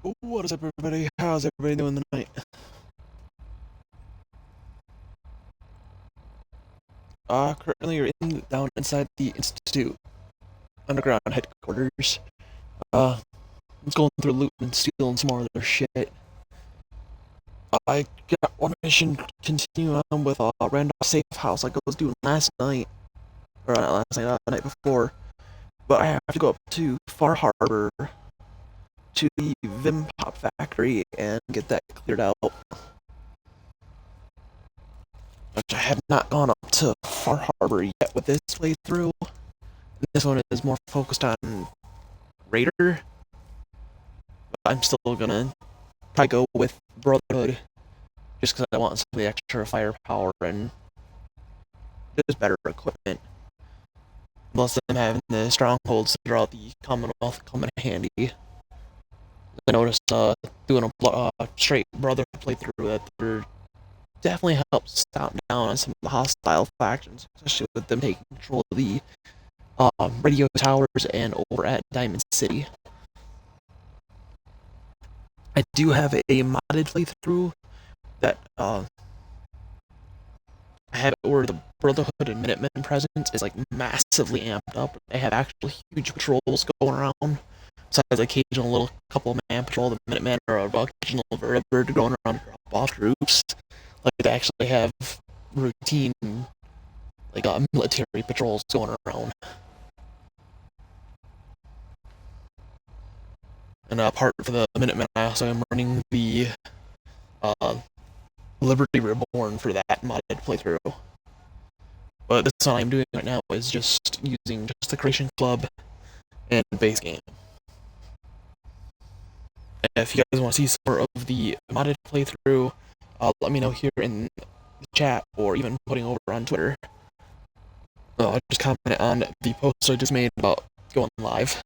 What is up, everybody? How's everybody doing tonight? Currently you're down inside the Institute underground headquarters. Uh, I'm going through loot and stealing some more of their shit. I got one mission to continue on with Randolph Safe House like I was doing last night, or not last night, the night before. But I have to go up to Far Harbor to the Vim Pop Factory and get that cleared out. Which I have not gone up to Far Harbor yet with this playthrough. This one is more focused on Raider, but I'm still gonna probably go with Brotherhood just because I want some of the extra firepower and just better equipment. Plus, them having the strongholds throughout the Commonwealth come in handy. I noticed doing a straight Brotherhood playthrough that they're definitely helps stomp down on some of the hostile factions, especially with them taking control of the radio towers and over at Diamond City. I do have a modded playthrough that I have it where the Brotherhood and Minutemen presence is like massively amped up. They have actual huge patrols going around. Besides the occasional little couple of man patrol, the Minutemen are occasional Vertibird going around to drop off troops. Like they actually have routine like military patrols going around. And apart for the Minutemen, I also am running the Liberty Reborn for that modded playthrough. But this one I'm doing right now is just using just the Creation Club and base game. If you guys want to see some more of the modded playthrough, let me know here in the chat or even putting over on Twitter. I'll just comment on the post I just made about going live.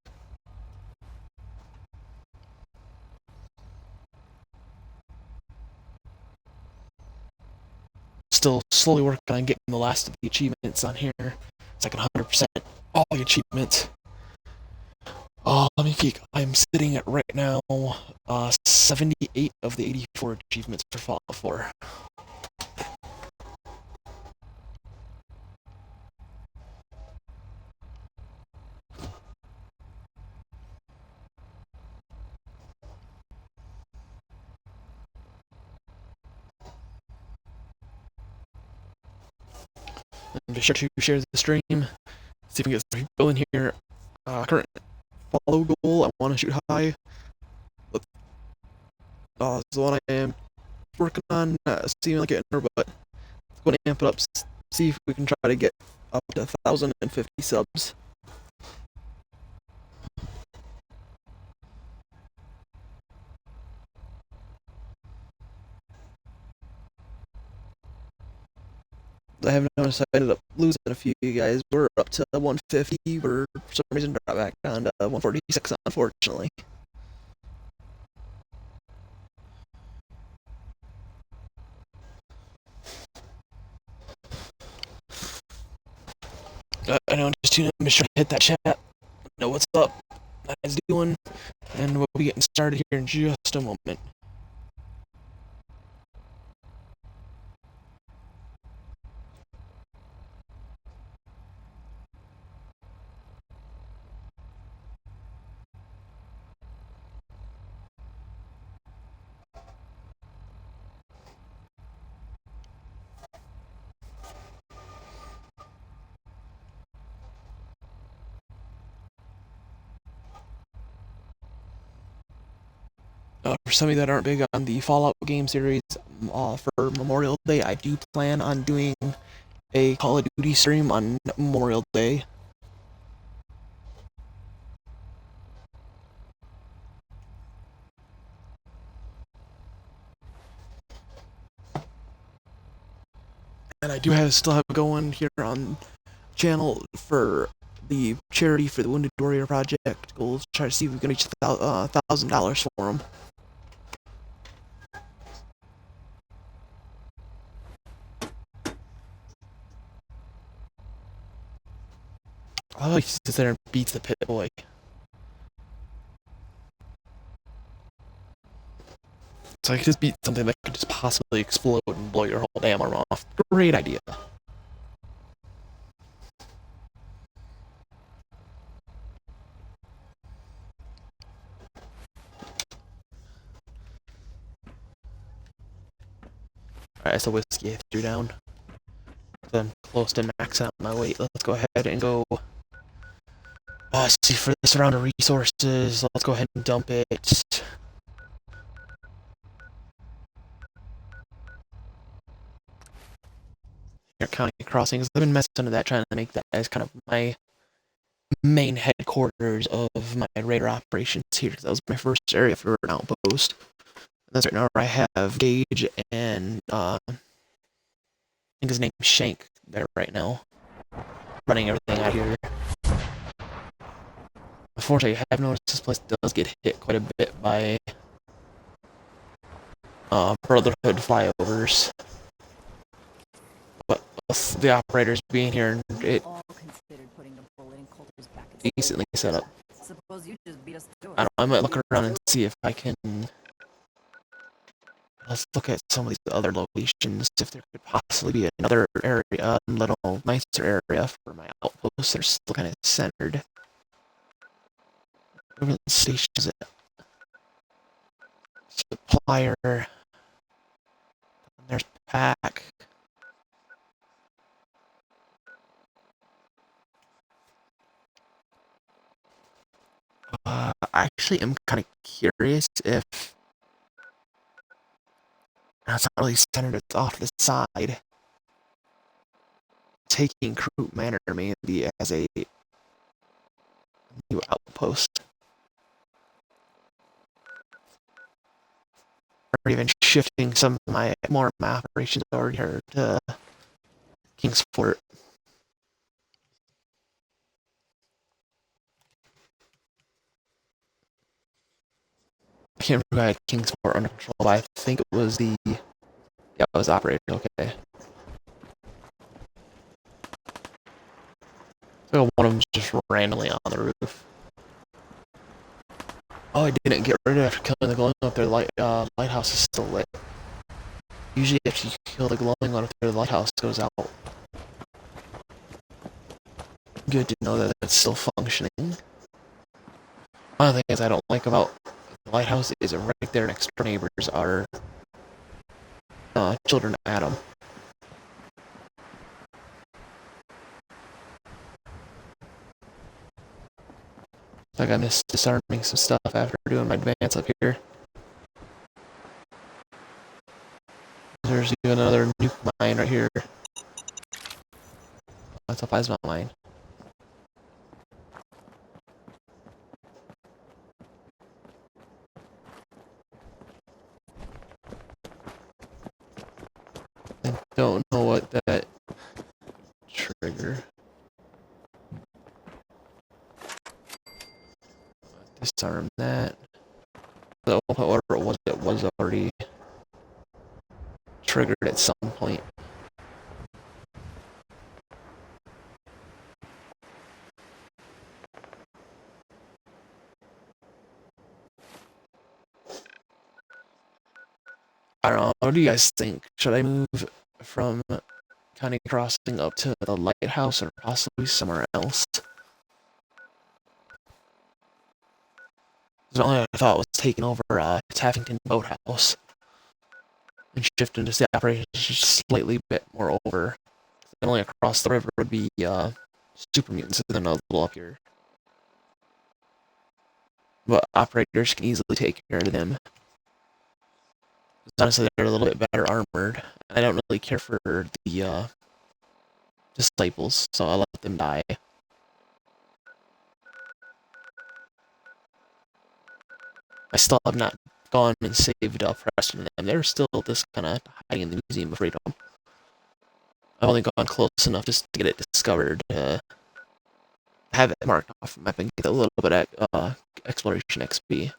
Still slowly working on getting the last of the achievements on here. It's like 100% all the achievements. Let me peek. I'm sitting at right now 78 of the 84 achievements for Fallout 4. And be sure to share the stream. See if we can get some people in here. Current follow goal, I want to shoot high. But, this is the one I am working on, seeing like getting her, but I'm going to amp it up, see if we can try to get up to 1,050 subs. I have noticed I ended up losing a few guys. We're up to 150. We're for some reason dropped back down to 146, unfortunately. I know, just tune in, be sure to hit that chat. Know what's up, how guys doing, and we'll be getting started here in just a moment. For some of you that aren't big on the Fallout game series, for Memorial Day, I do plan on doing a Call of Duty stream on Memorial Day. And I do still have going here on channel for the charity for the Wounded Warrior Project. We'll try to see if we can reach $1,000 for them. Oh, he sits there and beats the pit boy. So I could just beat something that could just possibly explode and blow your whole damn arm off. Great idea. Alright, so whiskey I threw down. So I'm close to max out my weight. Let's go ahead and go. See, for this round of resources, let's go ahead and dump it. Here, County Crossings. I've been messing with that, trying to make that as kind of my main headquarters of my raider operations here. That was my first area for an outpost. And that's right now where I have Gage and I think his name's Shank there right now, running everything out here. Unfortunately, I have noticed this place does get hit quite a bit by Brotherhood flyovers. But with the operators being here, it decently set up. I don't know, I might look around and see if I can. Let's look at some of these other locations, if there could possibly be another area, a little nicer area for my outposts. They're still kind of centered. Where the station is at? Supplier. There's Pack. I actually am kind of curious if that's not really centered, it's off to the side. Taking Croop Manor maybe as a new outpost. Or even shifting some of my more operations over here to Kingsport. I can't remember who had Kingsport under control, but I think it was the. Yeah, it was operated, okay. So one of them's just randomly on the roof. Oh, I didn't get rid of it after killing the glowing one up there. Lighthouse is still lit. Usually after you kill the glowing one up there, the lighthouse goes out. Good to know that it's still functioning. One of the things I don't like about the lighthouse is right there next door neighbors are Children of Adam. Like I missed disarming some stuff after doing my advance up here. There's even another nuke mine right here. That's a plasma mine. I don't know what that trigger. Disarm that. So whatever it was already triggered at some point. I don't know. What do you guys think? Should I move from County Crossing up to the lighthouse or possibly somewhere else? The only I thought was taking over Taffington Boathouse and shifting to the operations just slightly bit more over. And only across the river would be super mutants and then a little up here. But operators can easily take care of them. Honestly, they're a little bit better armored. I don't really care for the disciples, so I'll let them die. I still have not gone and saved up Preston and them. They're still just kind of hiding in the Museum of Freedom. I've only gone close enough just to get it discovered, have it marked off the map and get a little bit of exploration XP.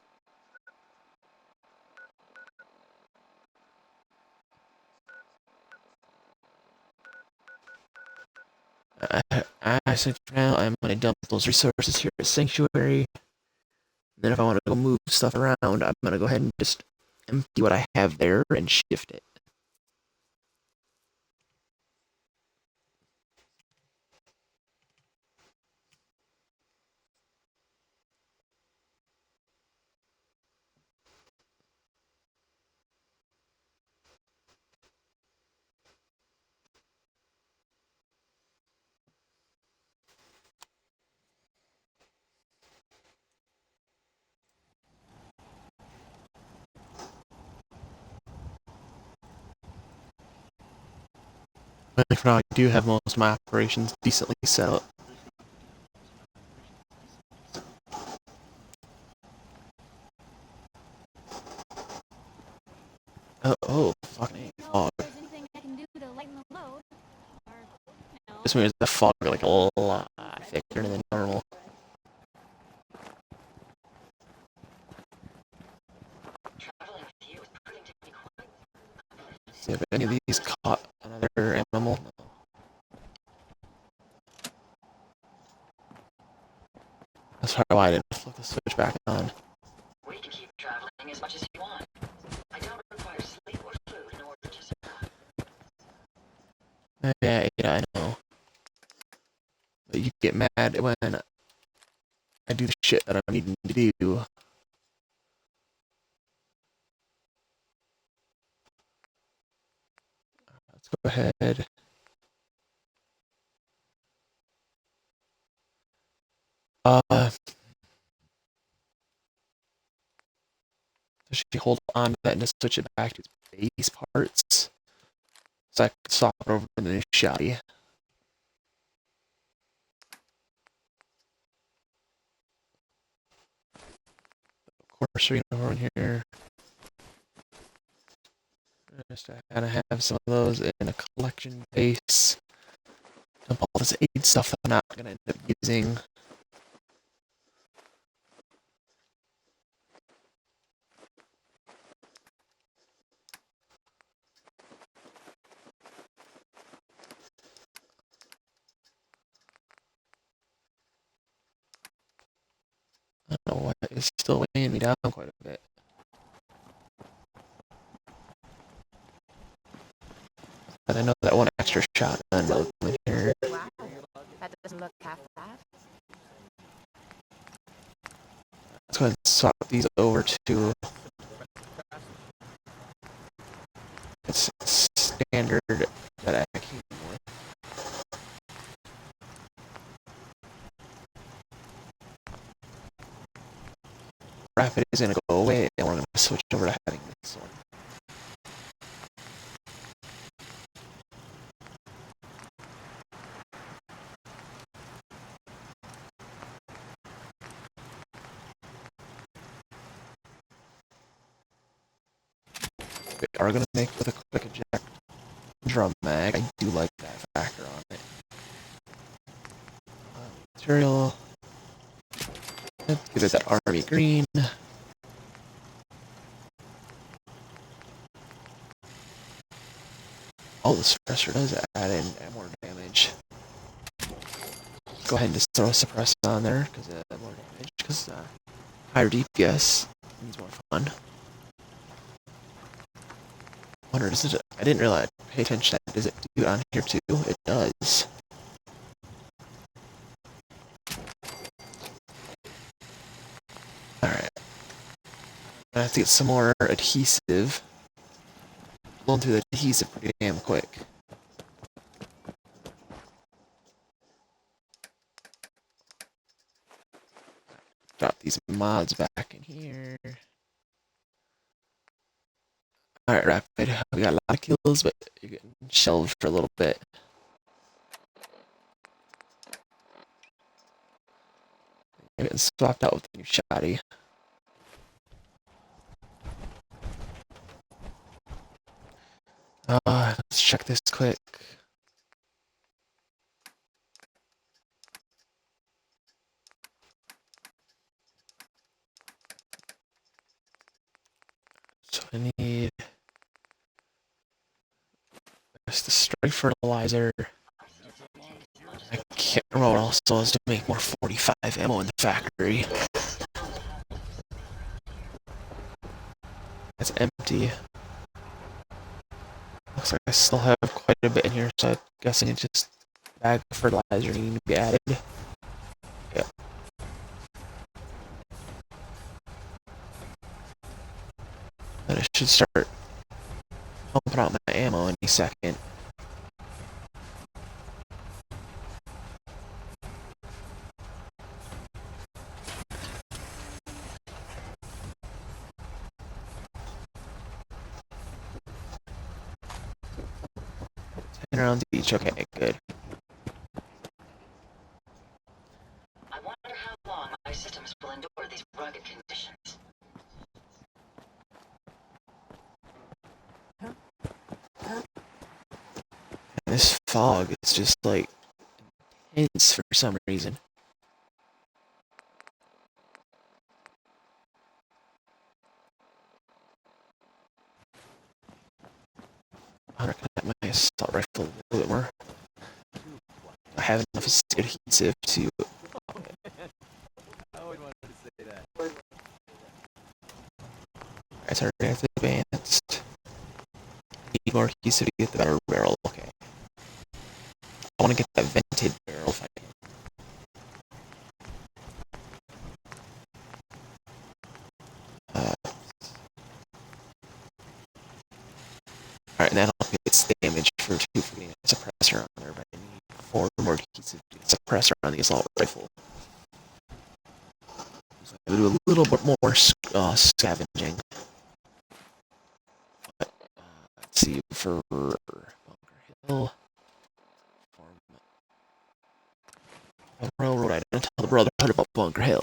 I think for now I'm going to dump those resources here at Sanctuary. Then if I want to go move stuff around, I'm going to go ahead and just empty what I have there and shift it. But for now, I do have most of my operations decently set up. Oh, fucking fog. This means the fog like a lot thicker than normal. See if any of these caught another animal. No. That's probably why I didn't flip the switch back on. We can keep traveling as much as you want. I don't require sleep or food in order to survive. Yeah, I know. But you get mad when I do the shit that I'm needing to do. Let's go ahead. Does she hold on to that and just switch it back to its base parts? So I can swap it over to the new shotty. Of course, we're over in here. Just to kind of have some of those in a collection base. Dump all this aid stuff that I'm not going to end up using. I don't know what is still weighing me down quite a bit. But I know that one extra shotgun will come in here. Wow, that doesn't look half bad. Let's go ahead and swap these over to its standard that I keep with. Rapid is going to go away, and we're going to switch over to having this one. We are going to make with a quick eject drum mag. I do like that factor on it. Material. Let's give it that army green. Oh, the suppressor does add in more damage. Go ahead and just throw a suppressor on there because more damage. Because higher DPS means more fun. Wonder, does it? I didn't realize. Pay attention. Does it do it on here too? It does. All right. I have to get some more adhesive. Blown through the adhesive pretty damn quick. Drop these mods back in here. Alright, Rapid. We got a lot of kills, but you're getting shelved for a little bit. You're getting swapped out with the new shotty. Let's check this quick. So I need just the strike fertilizer. I can't remember what else was to make more 45 ammo in the factory. It's empty. Looks like I still have quite a bit in here, so I'm guessing it's just a bag of fertilizer needing to be added. Yep. And I should start pumping out my ammo any second. Around the beach. Okay, good. I wonder how long my systems will endure these rugged conditions. This fog is just like intense for some reason. I'm gonna cut my assault rifle a little bit more. I have enough adhesive to. Alright, sorry, that's advanced. Need more adhesive to get the better barrel. Okay. I want to get that vented barrel if I can. Alright, that'll get its damage for 2 for getting a suppressor on there, but I need 4 more adhesive to get a suppressor on the assault rifle. So I do a little bit more scavenging. But, let's see, for Bunker Hill. Railroad, I didn't tell the Brotherhood about Bunker Hill.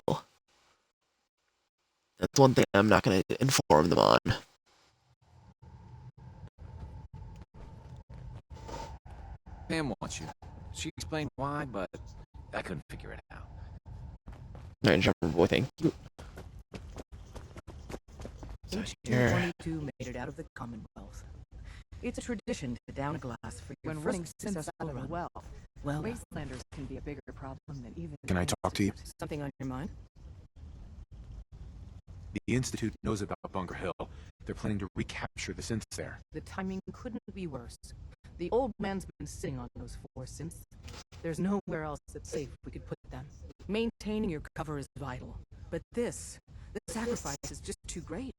That's one thing I'm not going to inform them on. Pam wants you. She explained why, but I couldn't figure it out. Alright, Jumper Boy, thank you. So here, 22 made it out of the Commonwealth. It's a tradition to down a glass for your When first running successful Sincera run. well, Well, wastelanders can be a bigger problem than even. Can I talk to you? something on your mind? The Institute knows about Bunker Hill. They're planning to recapture the synths there. The timing couldn't be worse. The old man's been sitting on those 4 synths. There's nowhere else that's safe we could put them. Maintaining your cover is vital. But the sacrifice is just too great.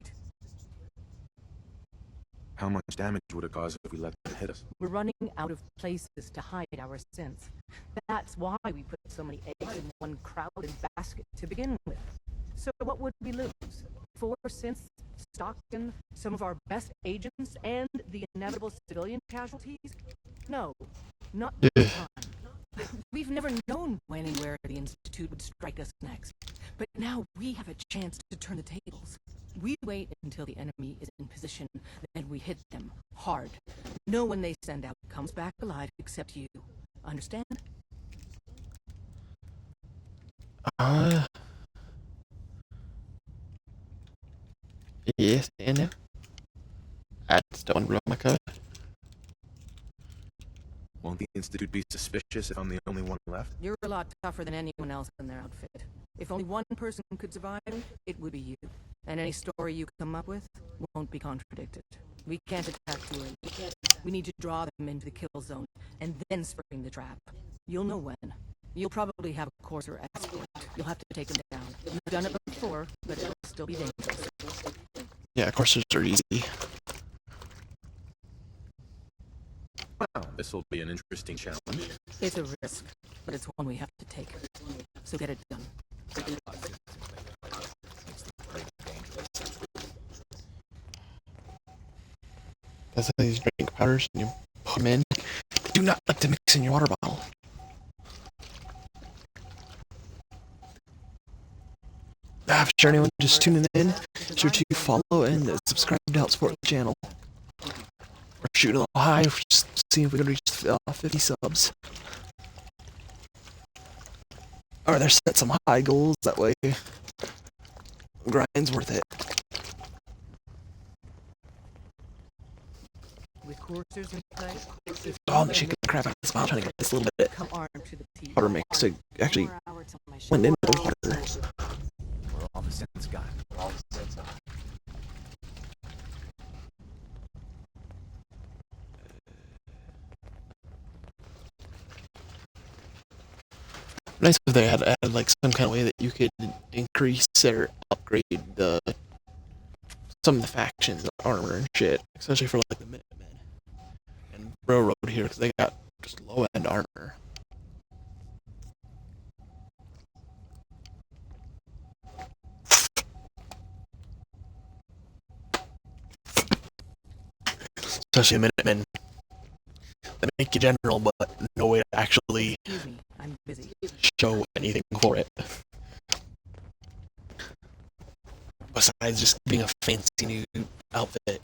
How much damage would it cause if we let them hit us? We're running out of places to hide our synths. That's why we put so many eggs in one crowded basket to begin with. So what would we lose? 4 synths, Stockton, some of our best agents, and the inevitable civilian casualties? No, not this time. We've never known when and where the Institute would strike us next. But now we have a chance to turn the tables. We wait until the enemy is in position, then we hit them hard. No one they send out comes back alive except you. Understand? Yes, and I just don't want to blow my code. Won't the Institute be suspicious if I'm the only one left? You're a lot tougher than anyone else in their outfit. If only one person could survive, it would be you. And any story you come up with won't be contradicted. We can't attack too early. We need to draw them into the kill zone, and then spring the trap. You'll know when. You'll probably have a courser escort. You'll have to take them down. You've done it before, but it'll still be dangerous. Yeah, of course, they're easy. Wow, this will be an interesting challenge. It's a risk, but it's one we have to take. So get it done. That's how these drink powders, and you put them in. Do not like to mix in your water bottle. If you're anyone just tuning in, be sure to follow and subscribe to help support the channel. We're shooting a little high, we're just seeing if we can reach 50 subs. Or there's set some high goals, that way grind's worth it. With coursers in play, if Oh, I'm shaking the crap out of this bottle, trying to get this little bit come armed to the teeth. powder mix to actually More hour till my blend into shift. the water. We're all the synths gone. Nice if they had like some kind of way that you could increase or upgrade some of the factions' armor and shit, especially for like the Minutemen and Railroad here, because they got just low end armor. Especially the Minutemen. They make you general, but no way to actually Excuse me, I'm busy. show anything for it. Besides just being a fancy new outfit.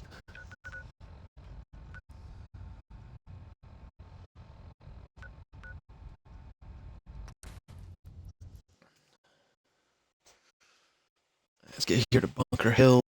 Let's get here to Bunker Hill.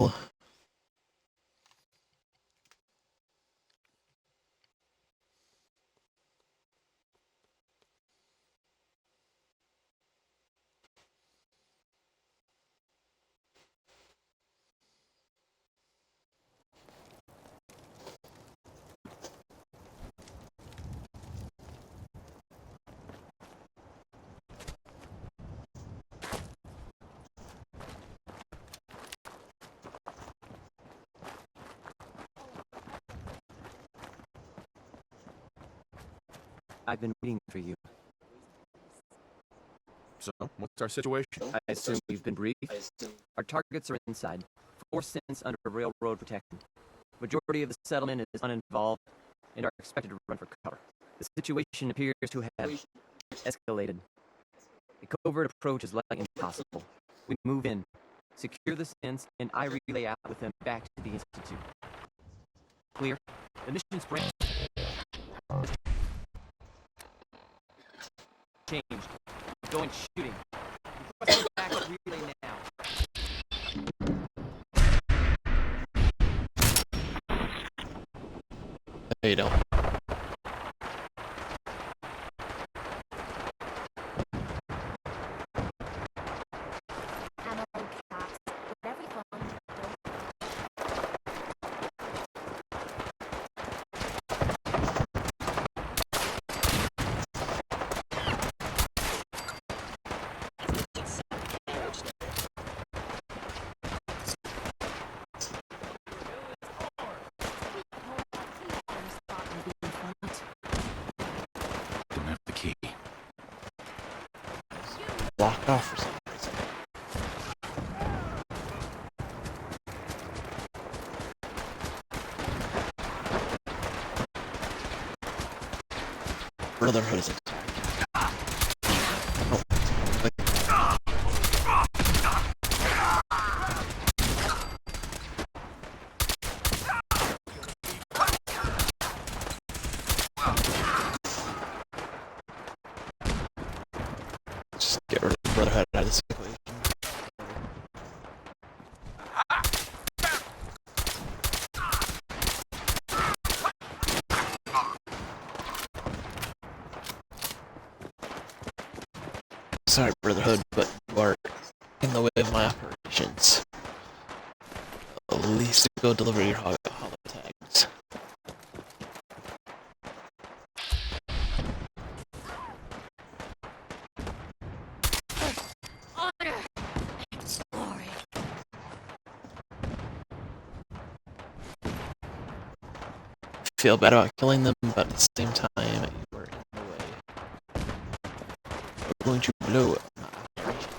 I've been waiting for you. So, what's our situation? I assume you've been briefed. Our targets are inside. 4 synths under railroad protection. Majority of the settlement is uninvolved and are expected to run for cover. The situation appears to have escalated. A covert approach is likely impossible. We move in, secure the synths, and I relay out with them back to the Institute. Clear? The mission's break. Changed. Going shooting. Requesting back relay now. No, you don't. Ammo, caps, whatever you want. Don't Don't have the key. Blocked off for some reason. Brotherhood is attacking. Oh, like, just get rid of Brotherhood out of this equation. Sorry, Brotherhood, but you are in the way of my operations. At least go deliver your holotags. Feel bad about killing them, but at the same time, you were in the way. We're going to blow up my operation.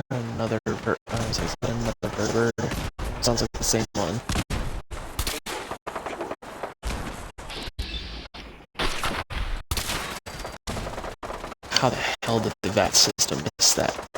Another vertibird. Sounds like the same one. How the hell did the VAT system miss that?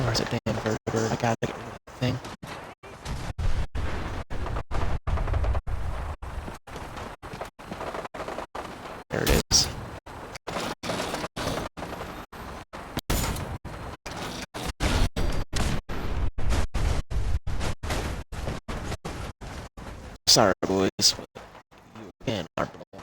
Where's it, damn vertibird? I gotta get rid of that thing. Sorry, boys. But you again aren't the one.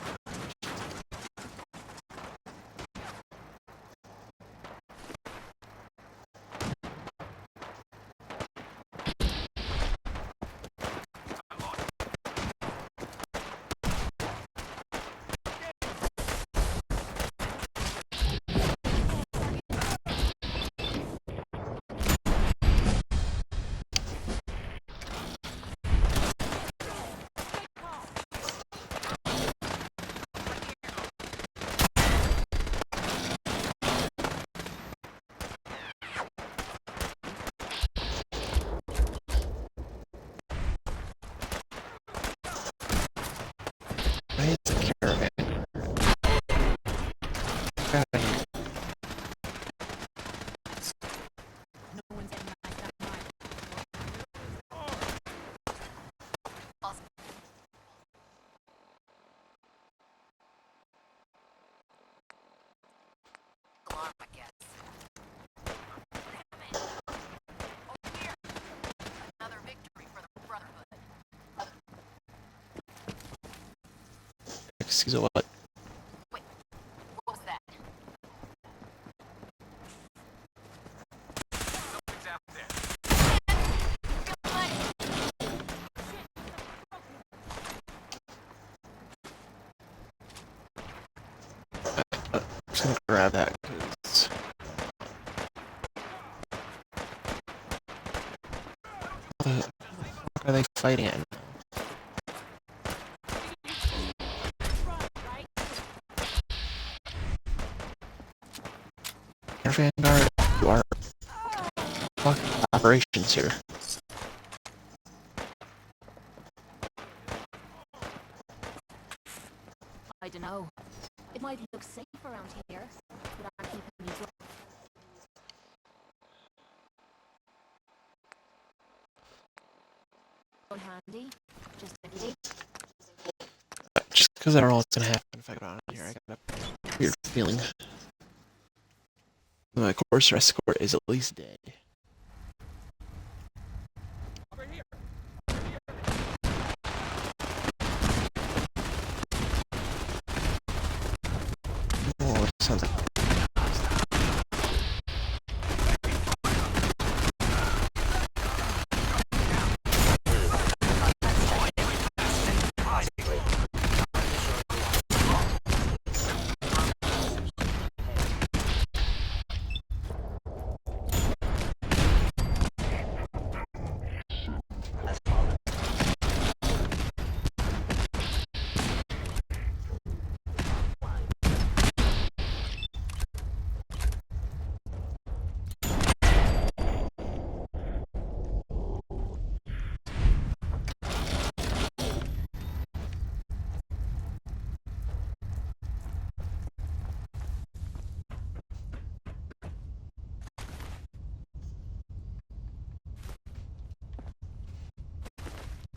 Why is the caravan? God, I hate it. Excuse me, what? I'm just gonna grab that because what are they fighting at? Air Vanguard, you are fucking operations here. I don't know. It might look safe around here, but I'm keeping me dry. Handy, just a bit. Just because I don't know what's gonna happen if I go down here, I got a weird feeling. My course escort is at least dead. Oh, it sounds like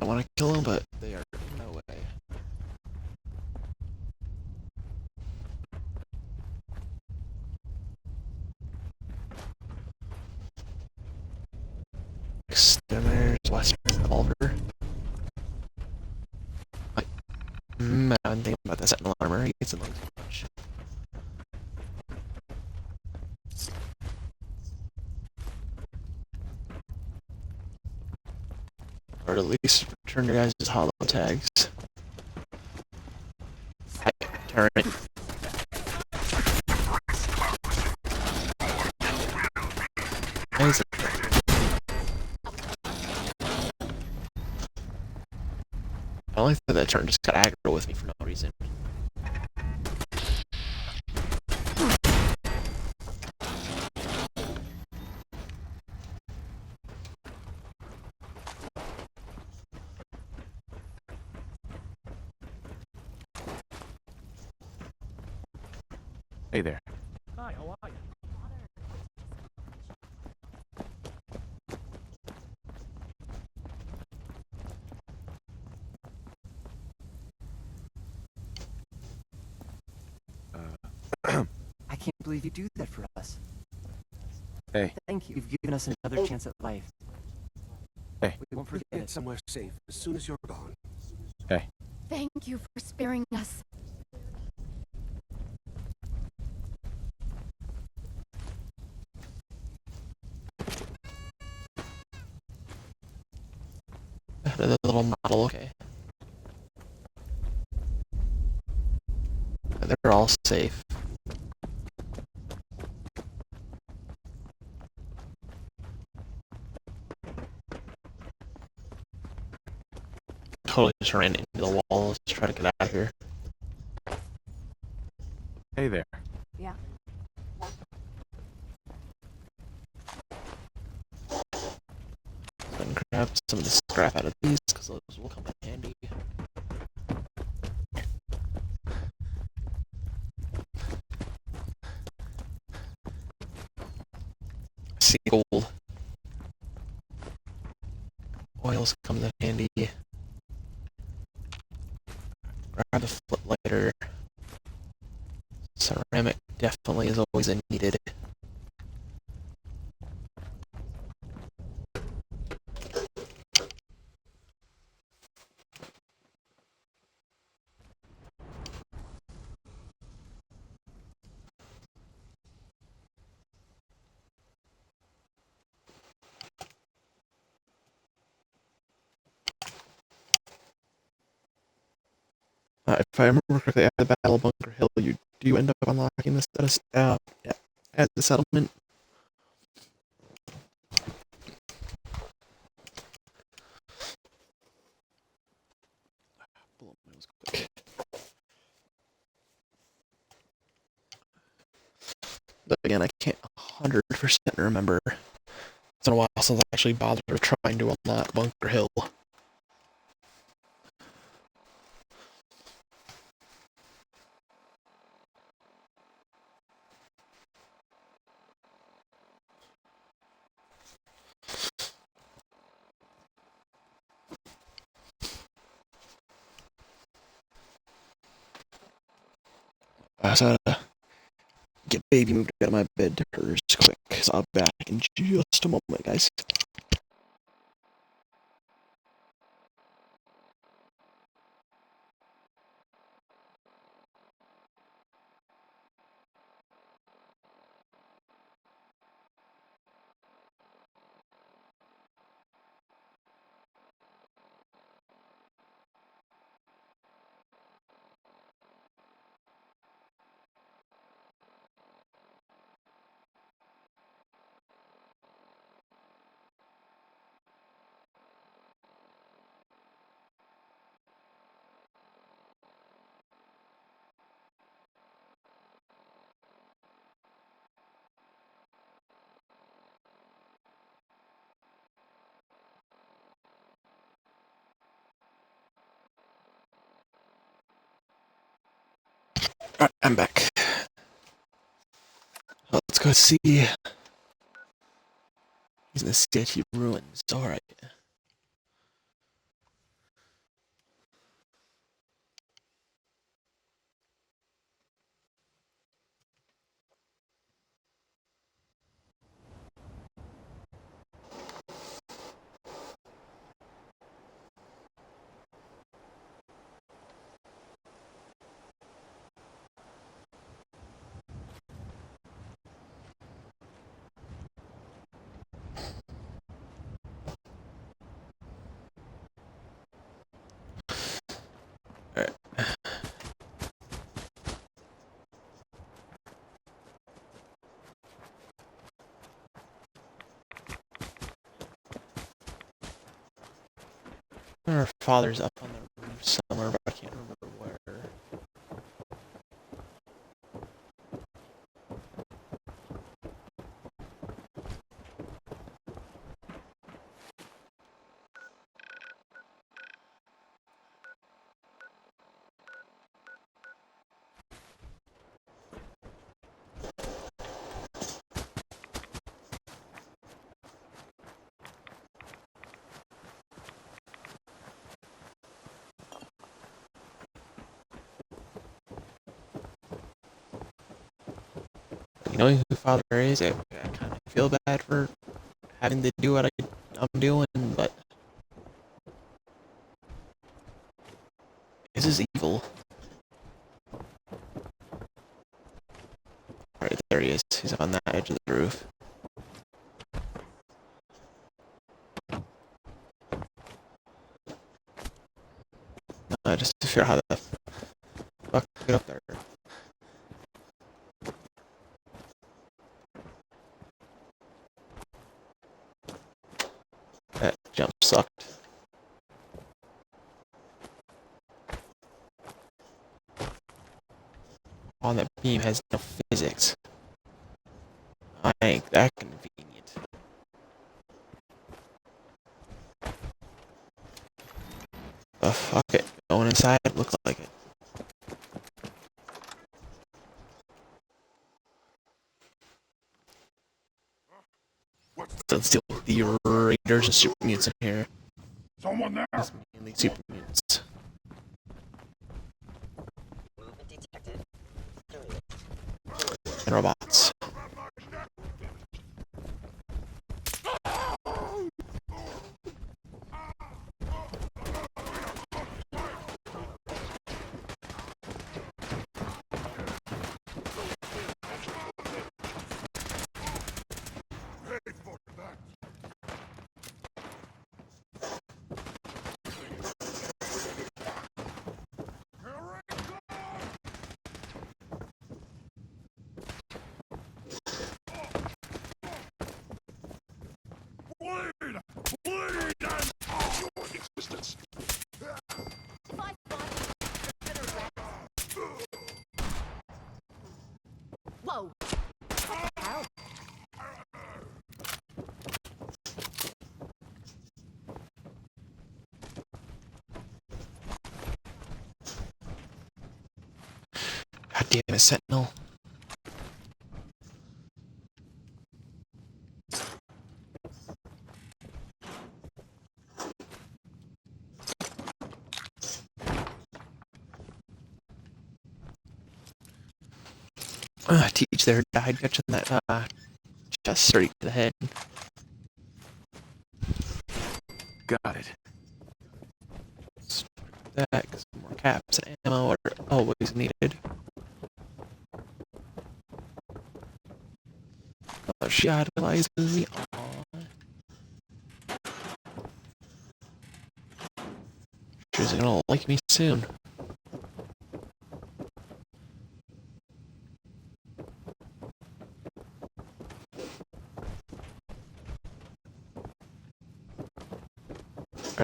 I want to kill them, but they are no way. Exterminators, Western Culver. I'm thinking about the Sentinel armor. He gets in like too much. Or at least return your guys' hollow tags. Hi, turret. Why is it? I only thought that turn just got aggro with me for no reason. Hey there. Hi, how are you? I can't believe you do that for us. Hey. Thank you. You've given us another chance at life. Hey. We won't We'll forget get it. somewhere safe as soon as you're gone. Thank you for sparing us. The little model, okay. They're all safe. Totally just ran into the wall. Let's try to get out of here. Hey there. Yeah. And grab some of the scrap out of these, because those will come in handy. I see gold. Oils comes in handy. Grab the flip lighter. Ceramic definitely is always needed. If I remember correctly, at the Battle of Bunker Hill, you end up unlocking this as the settlement. Blow my nose quick. But again, I can't 100% remember. It's been a while since I actually bothered trying to unlock Bunker Hill. So I had to get baby moved out of my bed to hers quick, so I'll be back in just a moment, guys. Alright, I'm back. Let's go see. He's in the sketchy ruins. Alright. Alright. Her father's up on the roof somewhere, but I can't remember where. Knowing who father is, I kind of feel bad for having to do what I'm doing, but is is evil. Alright, there he is. He's up on that edge of the roof. Just to figure out how the fuck to get up there. That jump sucked. On that beam has no physics. I ain't that convenient. Oh, fuck it. Going inside looks like it. Let's deal with the raiders and super mutants in here. Someone there? It's mainly super mutants. Movement detected. And robots. Whoa! Ow. God damn it, Sentinel. Teach there died catching that chest straight to the head. Got it. That, 'cause more caps and ammo are always needed. Oh, she idolizes me. Aww. She's gonna like me soon.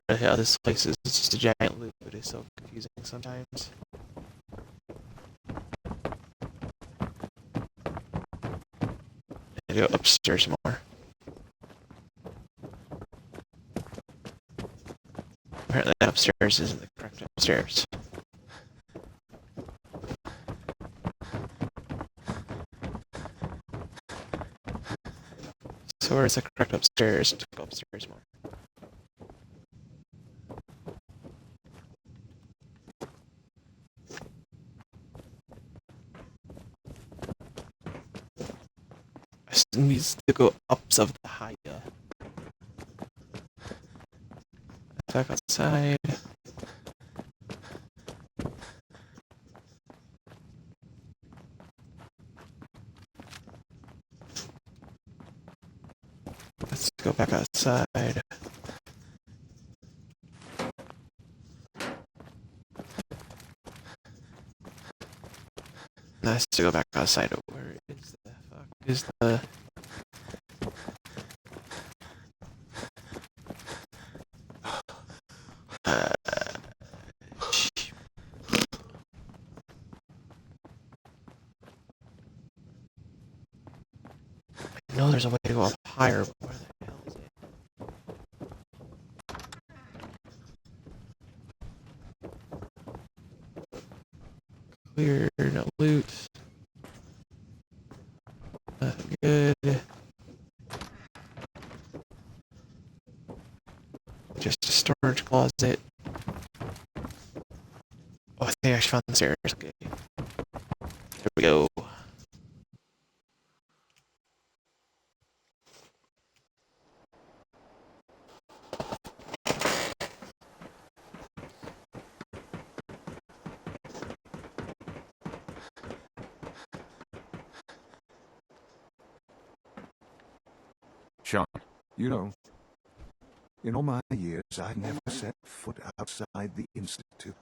Yeah, this place is just a giant loop. It is so confusing sometimes. I go upstairs more. Apparently that upstairs isn't the correct upstairs. So where's the correct upstairs? To go upstairs more. Needs to go ups of the higher. Back outside. Let's go back outside. Nice to go back outside. Where is the fuck is the... I know there's a way to go up higher, but where the hell is it? Clear, no loot. Nothing good. Just a storage closet. Oh, I think I actually found the stairs. Okay. There we go. You know, in all my years, I've never set foot outside the Institute.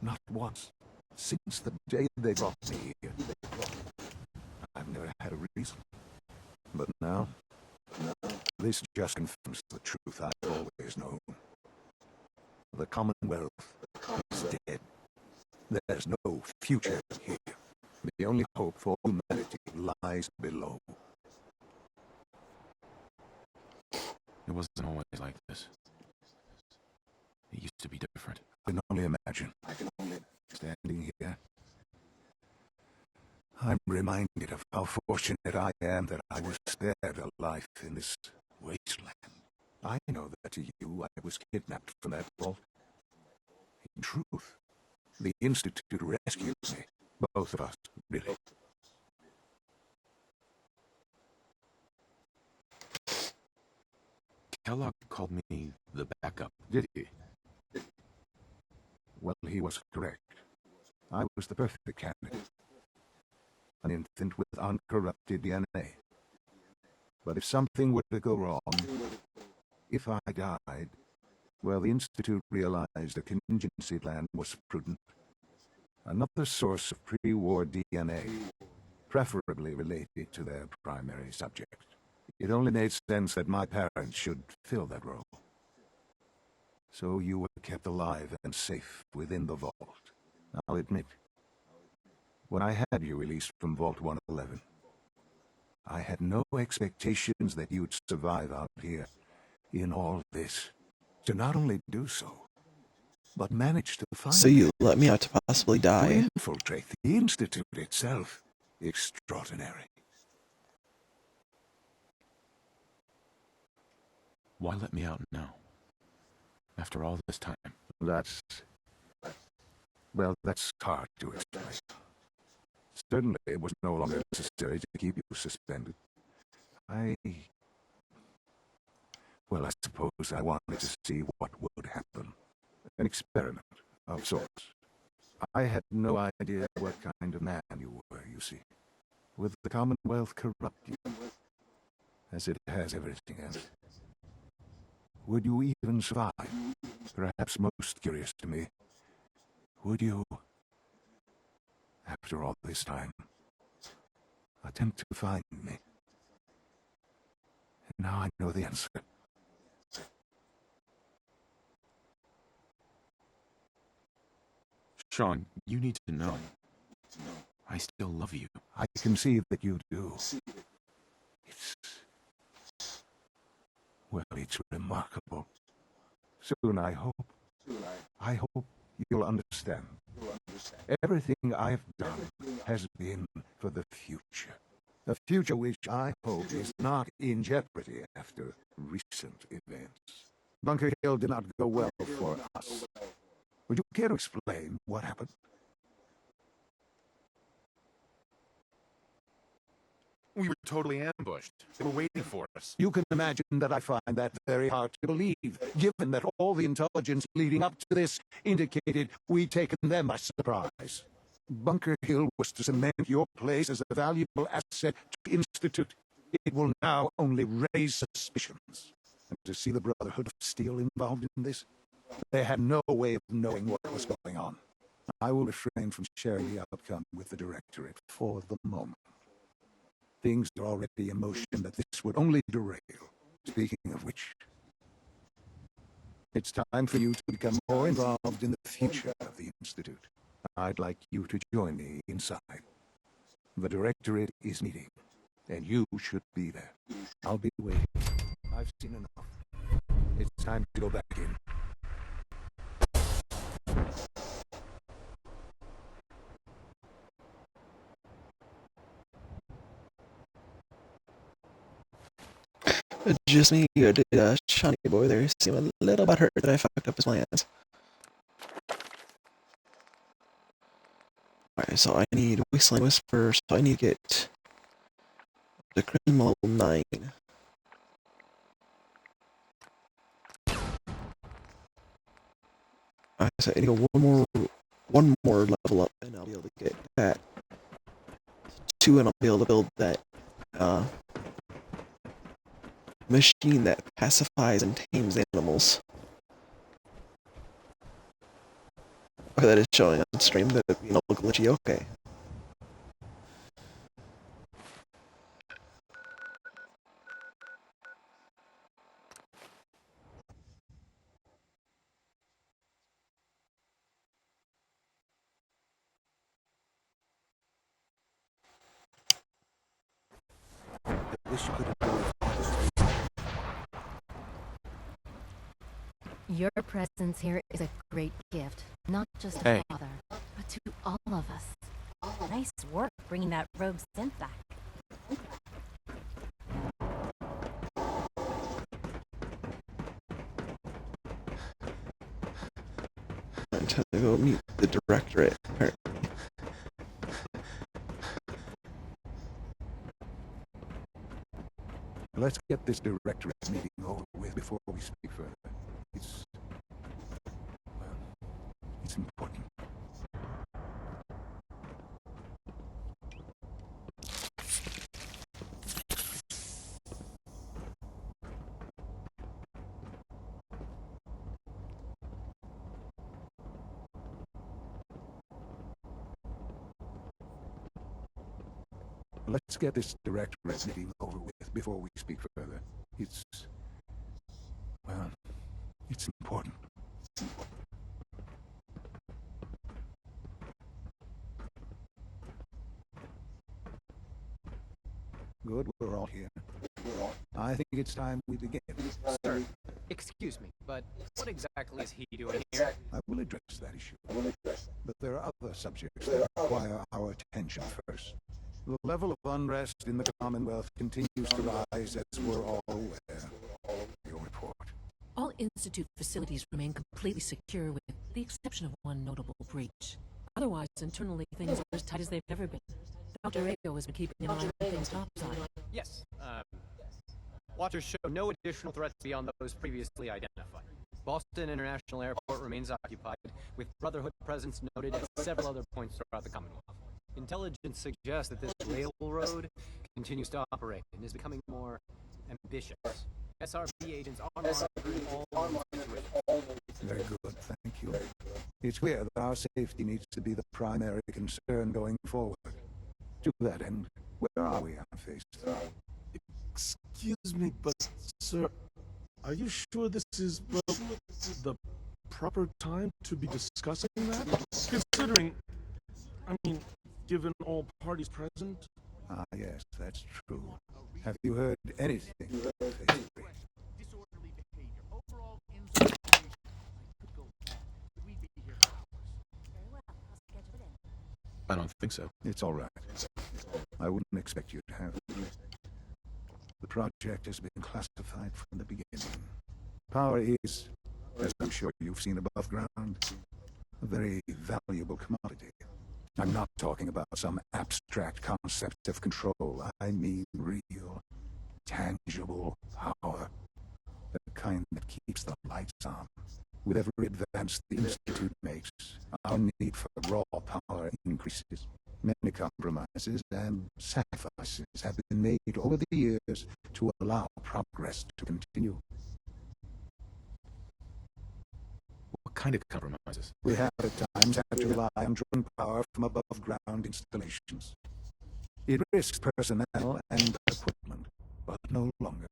Not once. Since the day they brought me here. I've never had a reason. But now, this just confirms the truth I've always known. The Commonwealth is dead. There's no future here. The only hope for humanity lies below. It wasn't always like this. It used to be different. I can only imagine. Standing here, I'm reminded of how fortunate I am that I was spared a life in this wasteland. I know that to you I was kidnapped from that vault. In truth, the Institute rescued me. Both of us, really. Kellogg called me the backup. Did he? Well, he was correct. I was the perfect candidate. An infant with uncorrupted DNA. But if something were to go wrong, if I died, well, the Institute realized a contingency plan was prudent. Another source of pre-war DNA, preferably related to their primary subject. It only made sense that my parents should fill that role. So you were kept alive and safe within the vault. I'll admit, when I had you released from Vault 111, I had no expectations that you'd survive out here in all this. To not only do so, but manage to find So you let me out to possibly to die. infiltrate the Institute itself. Extraordinary. Why let me out now? After all this time. That's hard to explain. Certainly it was no longer necessary to keep you suspended. I suppose I wanted to see what would happen. An experiment of sorts. I had no idea what kind of man you were, you see. Would the Commonwealth corrupt you? As it has everything else. Would you even survive? Perhaps most curious to me, would you, after all this time, attempt to find me? And now I know the answer. Sean, you need to know. I still love you. I can see that you do. It's remarkable. Soon, I hope you'll understand. Everything I've done has been for the future. A future which I hope is not in jeopardy after recent events. Bunker Hill did not go well for us. Would you care to explain what happened? We were totally ambushed. They were waiting for us. You can imagine that I find that very hard to believe, given that all the intelligence leading up to this indicated we'd taken them by surprise. Bunker Hill was to cement your place as a valuable asset to the Institute. It will now only raise suspicions. And to see the Brotherhood of Steel involved in this, they had no way of knowing what was going on. I will refrain from sharing the outcome with the Directorate for the moment. Things are already in motion that this would only derail. Speaking of which, it's time for you to become more involved in the future of the Institute. I'd like you to join me inside. The Directorate is meeting, and you should be there. I'll be waiting. I've seen enough. It's time to go back in. Just me, or did Shawnee boy there seem a little butthurt that I fucked up his plans? Alright, so I need Whistling Whisper, so I need to get the Criminal 9. Alright, so I need to go one more level up, and I'll be able to get that. 2, and I'll be able to build that, machine that pacifies and tames animals. Okay, that is showing on stream that, glitchy, okay. I wish you could have done it. Your presence here is a great gift, not just to Hey. Father, but to all of us. Nice work bringing that rogue synth back. I'm trying to go meet the directorate. Let's get this directorate meeting over with before we speak further. It's important. Let's get this directorate meeting over with before we speak further. It's important. Good, we're all here. I think it's time we begin. Sir, excuse me, but what exactly is he doing here? I will address that issue. But there are other subjects that require our attention first. The level of unrest in the Commonwealth continues to rise, as we're all aware. Your report. All Institute facilities remain completely secure with the exception of one notable breach. Otherwise, internally, things are as tight as they've ever been. Dr. Ego has been keeping an eye on things topside. Yes, watchers show no additional threats beyond those previously identified. Boston International Airport remains occupied, with Brotherhood presence noted at several other points throughout the Commonwealth. Intelligence suggests that this railroad continues to operate and is becoming more ambitious. SRB agents are monitoring all situations. Very good, thank you. It's clear that our safety needs to be the primary concern going forward. To that end, where are we on phase 3? Excuse me, but, sir, are you sure this is, the proper time to be discussing that? Considering, given all parties present? Ah, yes, that's true. Have you heard anything about phase 3? I don't think so. It's all right. I wouldn't expect you to have. The project has been classified from the beginning. Power is, as I'm sure you've seen above ground, a very valuable commodity. I'm not talking about some abstract concept of control. I mean real, tangible power. The kind that keeps the lights on. With every advance the Institute makes, our need for raw power increases. Many compromises and sacrifices have been made over the years to allow progress to continue. What kind of compromises? We have at times had to rely on drawing power from above-ground installations. It risks personnel and equipment, but no longer.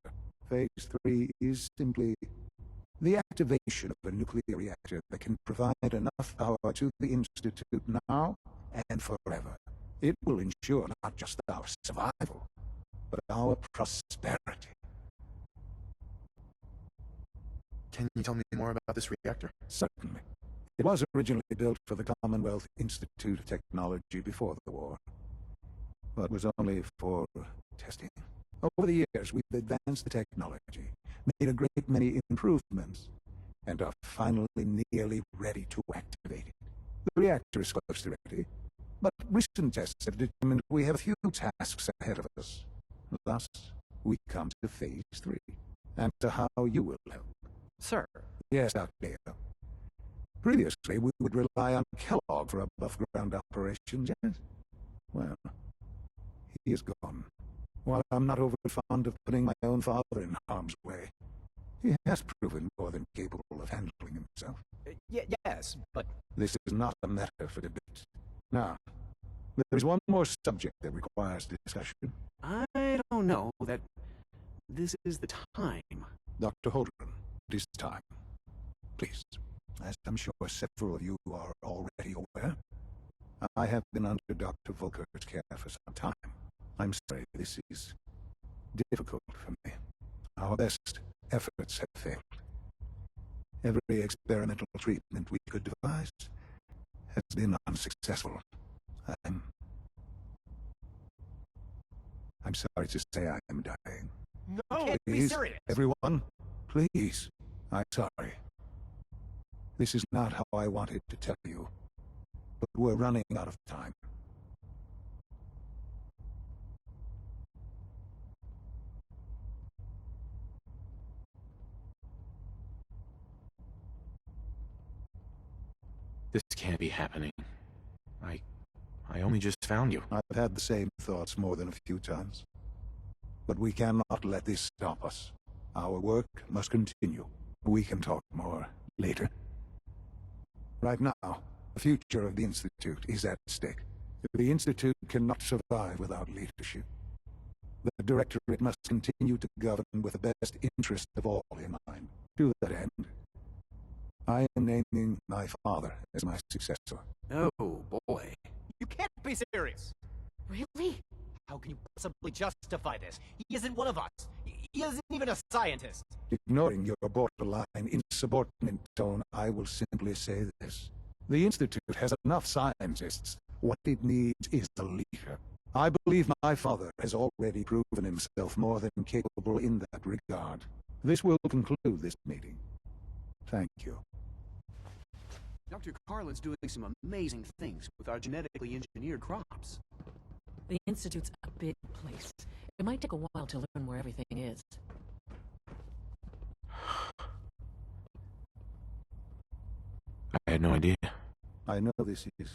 Phase 3 is simply the activation of a nuclear reactor that can provide enough power to the Institute now and forever. It will ensure not just our survival, but our prosperity. Can you tell me more about this reactor? Certainly. It was originally built for the Commonwealth Institute of Technology before the war, but was only for testing. Over the years, we've advanced the technology, made a great many improvements, and are finally nearly ready to activate it. The reactor is close to ready, but recent tests have determined we have a few tasks ahead of us. Thus, we come to phase 3, and to how you will help. Sir. Yes, Dr. Leo. Previously, we would rely on Kellogg for above-ground operations, yes? Well, he is gone. While I'm not over fond of putting my own father in harm's way, he has proven more than capable of handling himself. Yes, but... This is not a matter for debate. Now, there is one more subject that requires discussion. I don't know that this is the time. Dr. Holdren, it is time. Please, as I'm sure several of you are already aware, I have been under Dr. Volker's care for some time. I'm sorry this is difficult for me. Our best efforts have failed. Every experimental treatment we could devise has been unsuccessful. I'm sorry to say I am dying. No, be Please, serious. everyone, please. I'm sorry. This is not how I wanted to tell you, but we're running out of time. This can't be happening. I only just found you. I've had the same thoughts more than a few times. But we cannot let this stop us. Our work must continue. We can talk more later. Right now, the future of the Institute is at stake. The Institute cannot survive without leadership. The Directorate must continue to govern with the best interest of all in mind. To that end, I am naming my father as my successor. Oh, boy. You can't be serious. Really? How can you possibly justify this? He isn't one of us. He isn't even a scientist. Ignoring your borderline insubordinate tone, I will simply say this. The Institute has enough scientists. What it needs is a leader. I believe my father has already proven himself more than capable in that regard. This will conclude this meeting. Thank you. Dr. Carlin's doing some amazing things with our genetically engineered crops. The Institute's a big place. It might take a while to learn where everything is. I had no idea. I know this is...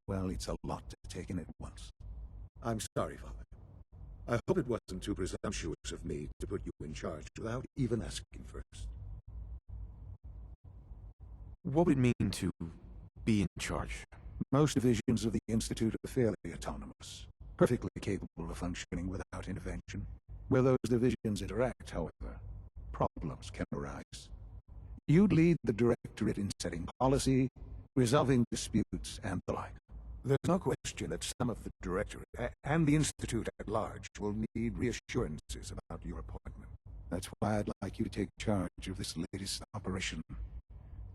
well, it's a lot to take in at once. I'm sorry, Father. I hope it wasn't too presumptuous of me to put you in charge without even asking first. What would it mean to be in charge? Most divisions of the Institute are fairly autonomous, perfectly capable of functioning without intervention. Where those divisions interact, however, problems can arise. You'd lead the Directorate in setting policy, resolving disputes, and the like. There's no question that some of the Directorate and the Institute at large will need reassurances about your appointment. That's why I'd like you to take charge of this latest operation.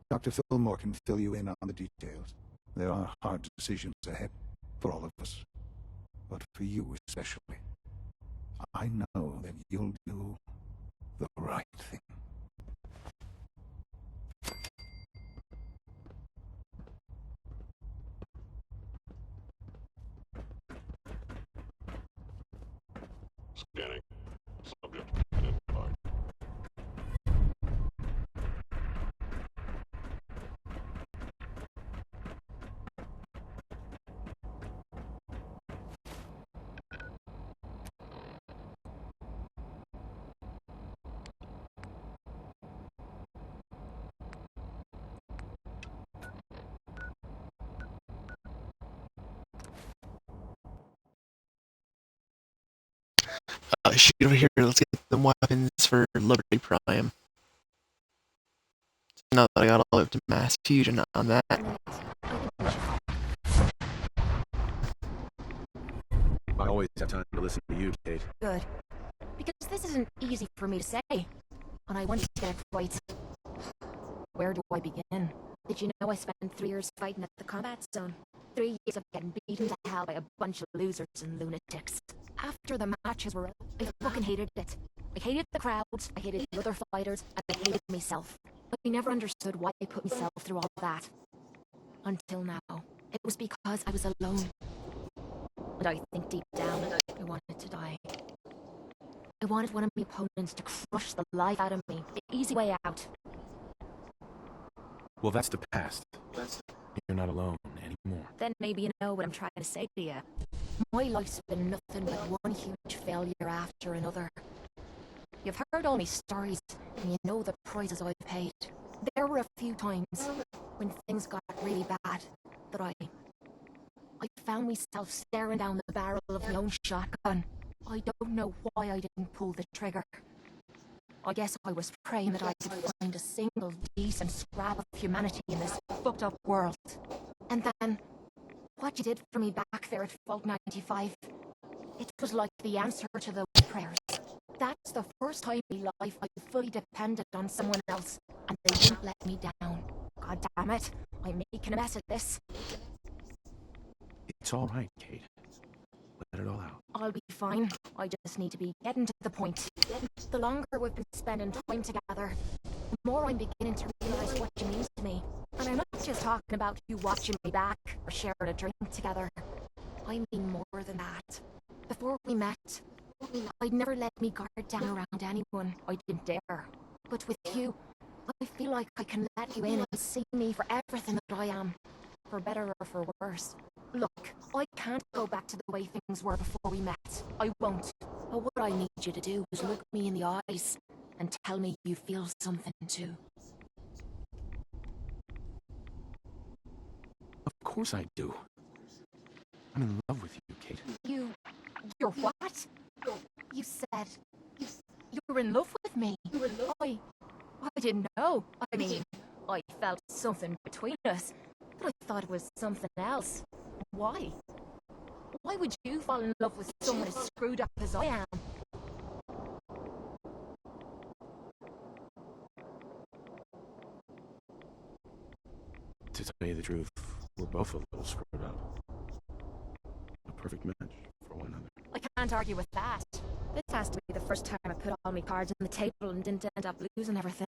Dr. Fillmore can fill you in on the details. There are hard decisions ahead for all of us, but for you especially. I know that you'll do the right thing. Scanning. Subject identified. Shoot over here, let's get the weapons for Liberty Prime. Now that I got all up to mass fusion on that. I always have time to listen to you, Kate. Good. Because this isn't easy for me to say. And I want to get it right. Where do I begin? Did you know I spent 3 years fighting at the combat zone? 3 years of getting beaten to hell by a bunch of losers and lunatics. After the matches were up, I fucking hated it. I hated the crowds, I hated the other fighters, and I hated myself. I never understood why I put myself through all that. Until now. It was because I was alone. And I think deep down, I wanted to die. I wanted one of my opponents to crush the life out of me. The easy way out. Well, that's the past. You're not alone anymore. Then maybe you know what I'm trying to say to you. My life's been nothing but one huge failure after another. You've heard all my stories, and you know the prices I've paid. There were a few times when things got really bad that I found myself staring down the barrel of my own shotgun. I don't know why I didn't pull the trigger. I guess I was praying that I could find a single decent scrap of humanity in this fucked up world. And then, what you did for me back there at Vault 95, it was like the answer to those prayers. That's the first time in my life I fully depended on someone else, and they didn't let me down. God damn it, I'm making a mess of this. It's all right, Kate. Let it all out. I'll be fine. I just need to be getting to the point. The longer we've been spending time together, the more I'm beginning to realize what you mean to me. And I'm not just talking about you watching me back or sharing a drink together. I mean more than that. Before we met, I'd never let me guard down around anyone. I didn't dare. But with you, I feel like I can let you in and see me for everything that I am. For better or for worse. Look, I can't go back to the way things were before we met. I won't. But what I need you to do is look me in the eyes and tell me you feel something too. Of course I do. I'm in love with you, Kate. You're what? You said you were in love with me. I didn't know. I mean, I felt something between us, but I thought it was something else. Why? Why would you fall in love with someone as screwed up as I am? To tell you the truth, we're both a little screwed up. A perfect match for one another. I can't argue with that. This has to be the first time I put all my cards on the table and didn't end up losing everything.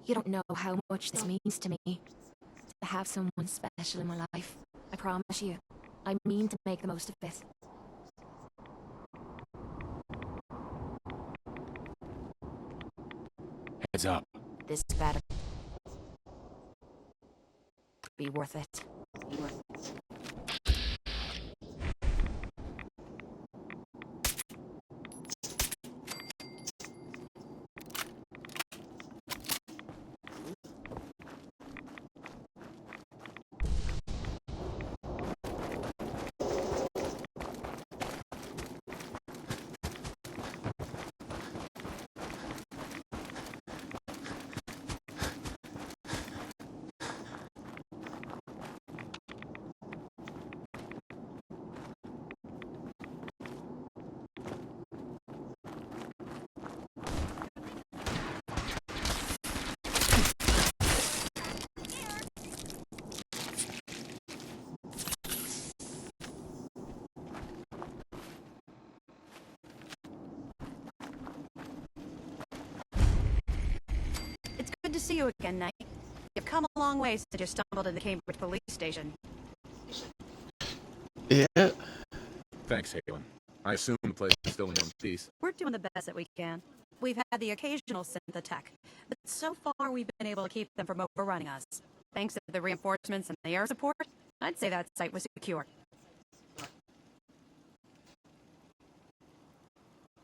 You don't know how much this means to me. To have someone special in my life. I promise you. I mean to make the most of it. Heads up. This better be worth it. Good to see you again, Knight. You've come a long way since you stumbled in the Cambridge police station. Yeah. Thanks, Halen. I assume the place is still in one piece. We're doing the best that we can. We've had the occasional synth attack, but so far we've been able to keep them from overrunning us. Thanks to the reinforcements and the air support, I'd say that site was secure.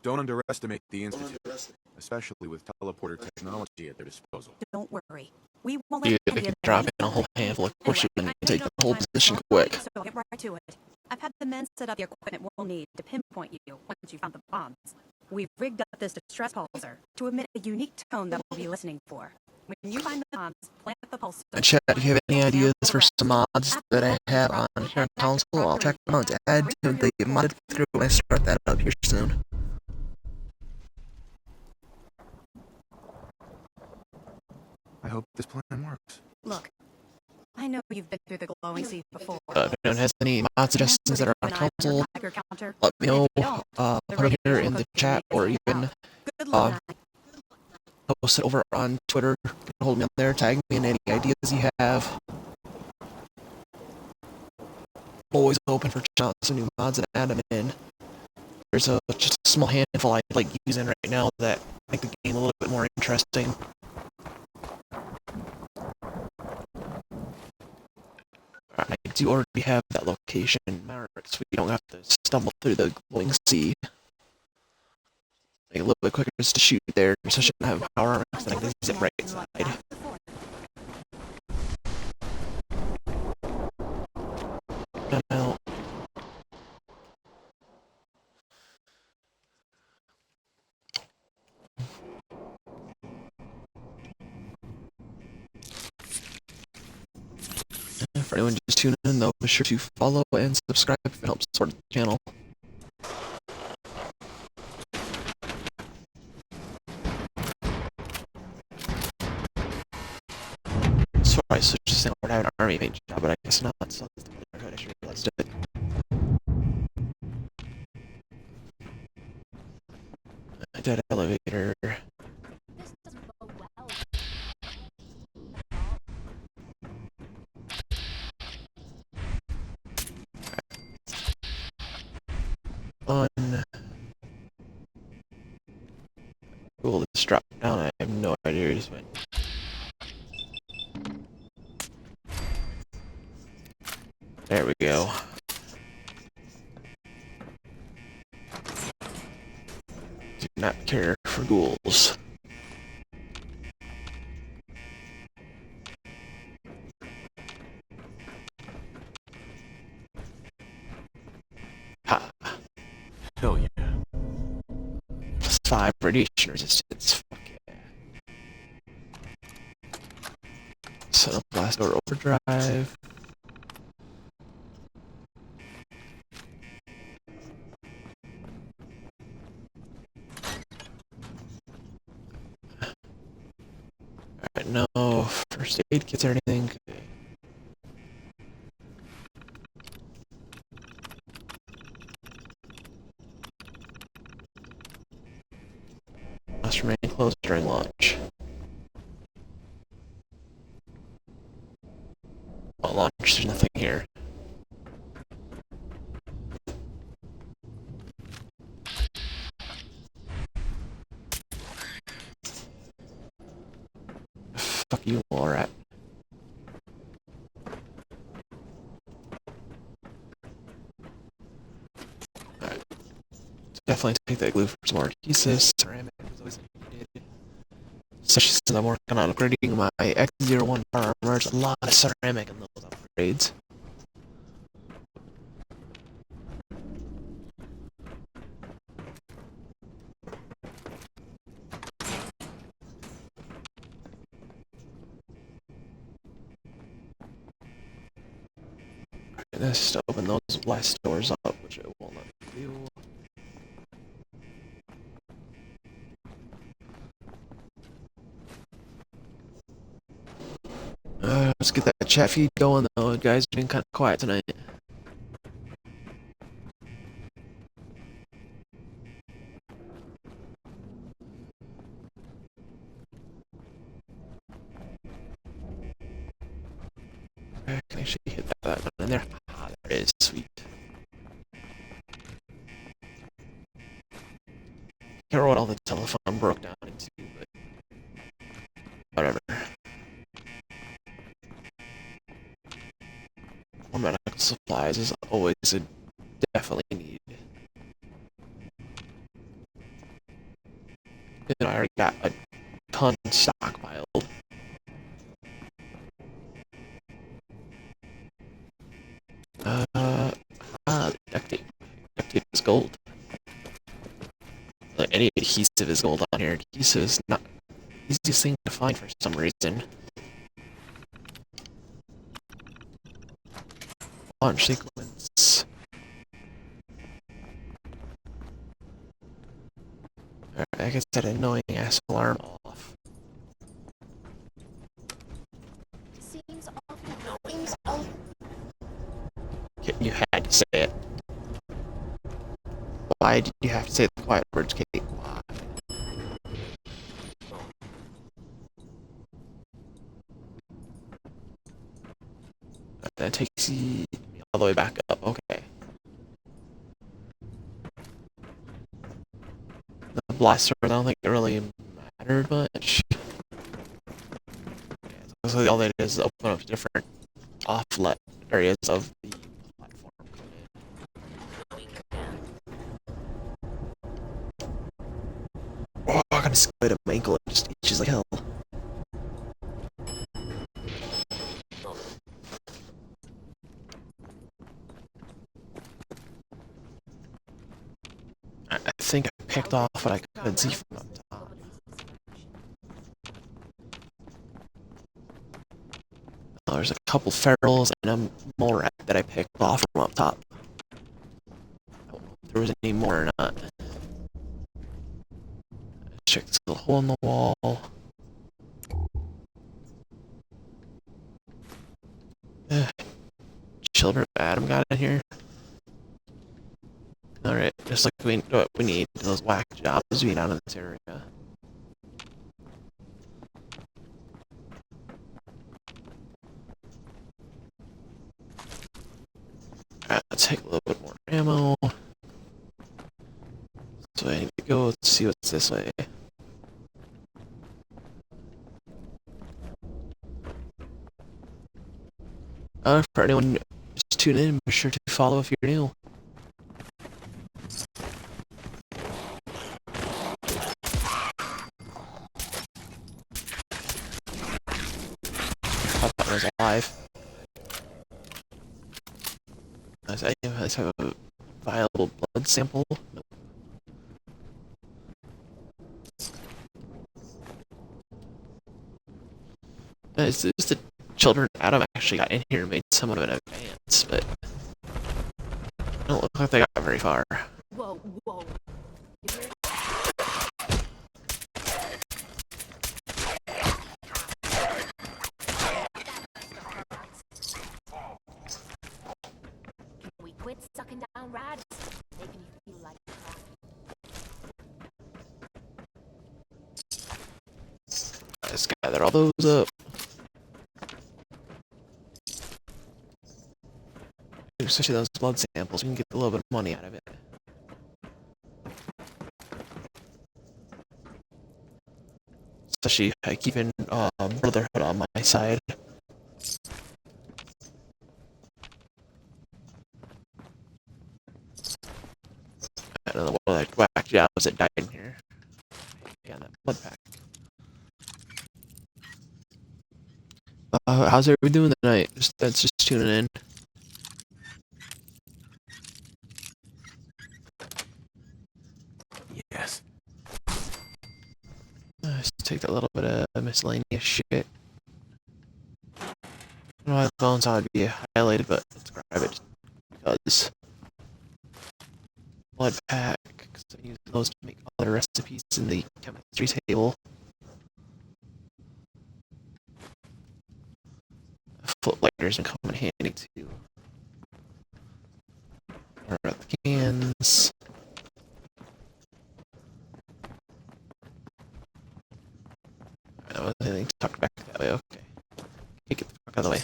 Don't underestimate the Institute, especially with teleporter technology at their disposal. Don't worry. We won't let You any can of drop them- in a whole handful of course Anyway, and I take know the whole time's position short, quick. So get right to it. I've had the men set up the equipment we'll need to pinpoint you once you found the bombs. We've rigged up this distress pulsar to emit a unique tone that we'll be listening for. When you find the bombs, plant the pulsar. And chat, do you have any ideas for some mods that I have on here on console? I'll check them out to add to the modded through when I start that up here soon. I hope this plan works. Look, I know you've been through the glowing sea before. If anyone has any mod suggestions that are on console, let me know. Put them here in the chat, or even post it over on Twitter. Hold me on there, tag me in any ideas you have. Always open for checking out some new mods and add them in. There's just a small handful I like using right now that make the game a little bit more interesting. Alright, since you already have that location marked, so we don't have to stumble through the glowing sea. Make it a little bit quicker just to shoot there, so I shouldn't have power armor, so I can zip right inside. Now, for anyone just tuning in, though, be sure to follow and subscribe if it helps support the channel. Sorry, so just saying I would have an army paint job, but I guess not, so that's the other code I should realize it. Dead elevator. This doesn't bode well. On. Cool, let's drop down. I have no idea where this went. There we go. Do not care for ghouls. Ha. Hell yeah. +5 radiation resistance. Fuck yeah. Set up blast door overdrive. Alright, no first aid kits or anything. Must remain closed during launch. Well, launch, there's nothing here. Fuck you, Allrat. Alright. Definitely take that glue for some more adhesive. Ceramic is always needed. Especially since I'm working on upgrading my X01 power armor. There's a lot of ceramic in those upgrades. This to open those blast doors up, which it won't let me do. Let's get that chat feed going though. The guys are being kind of quiet tonight. I can actually hit that one in there. Ah, there it is. Sweet. Can't remember what all the telephone broke down into, but whatever. More medical supplies is always a definitely need. And I already got a ton stockpiled. Duct tape. Duct tape is gold. Like any adhesive is gold on here. Adhesive is not the easiest thing to find for some reason. Launch sequence. Alright, I guess that annoying ass alarm off. Seems awful. You had to say it. Why did you have to say the quiet words, Kate? Why? That takes you all the way back up. Okay. The blaster, I don't think it really mattered much. Yeah, so all they did is open up different offlet areas of the platform come in. Oh, I gotta split up my ankle. It just itches like hell. I think I picked off what I could see from up top. Oh, there's a couple ferals and a mole rat that I picked off from up top. I don't know if there was any more or not. Let's check this little hole in the wall. Children of Adam got in here. Alright, just like we need those whack jobs being out in this area. Alright, let's take a little bit more ammo. So I need to go see what's this way. For anyone just tuning in, be sure to follow if you're new. I thought I was alive. Let's have a viable blood sample. Nope. It's the children Adam actually got in here and made somewhat of an advance, but I don't look like they got very far. Whoa, whoa. Can we quit sucking down rads? Making you feel like crap. Let's gather all those up. Especially those blood samples, we can get a little bit of money out of it. Especially keeping Brotherhood on my side. I don't know what whack jobs that died in here. Yeah, that blood pack. How's everybody doing tonight? That's just tuning in. Yes. Let's take that little bit of miscellaneous shit. I don't know why the phone's ought to be highlighted, but let's grab it because blood pack. Because I use those to make other recipes in the chemistry table. Footlighters can come in handy too. Or the cans. I wasn't anything tucked back that way. Okay. Get the fuck out of the way.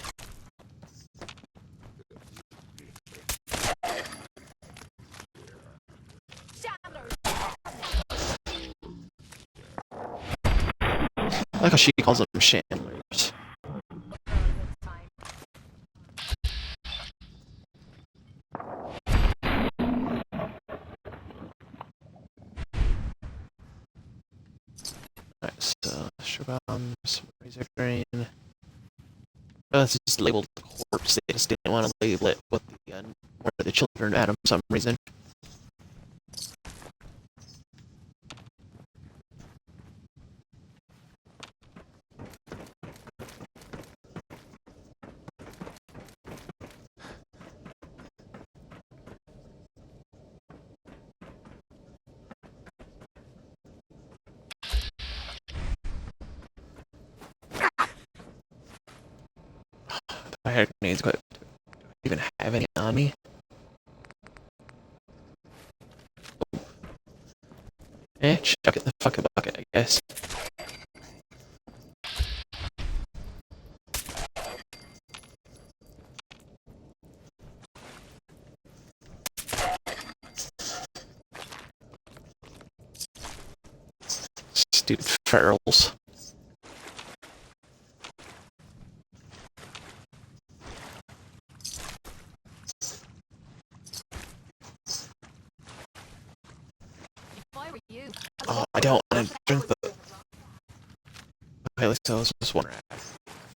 I like how she calls them shandlers. Alright, so sugar bombs, razor grain. This is labeled corpse. They just didn't want to label it with the children Adam for some reason. I had grenades, but do I even have any on me? Chuck it in the fucking bucket, I guess. Stupid ferals. Oh, I don't want to drink the. Okay, so I was just wondering. I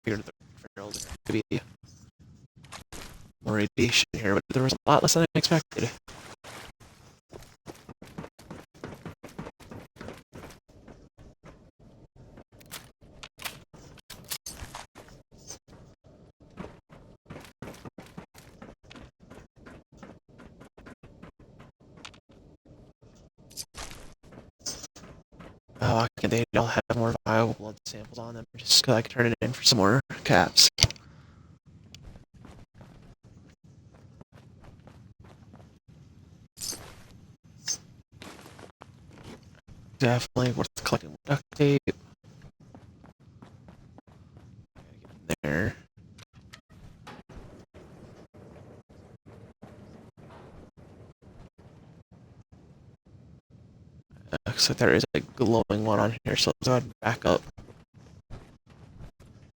figured there could be more radiation here, but there was a lot less than I expected. Oh, they all have more viable blood samples on them, just so I can turn it in for some more caps. Definitely worth collecting duct tape. Get in there. Looks like there is a glowing one on here, so let's go ahead and back up.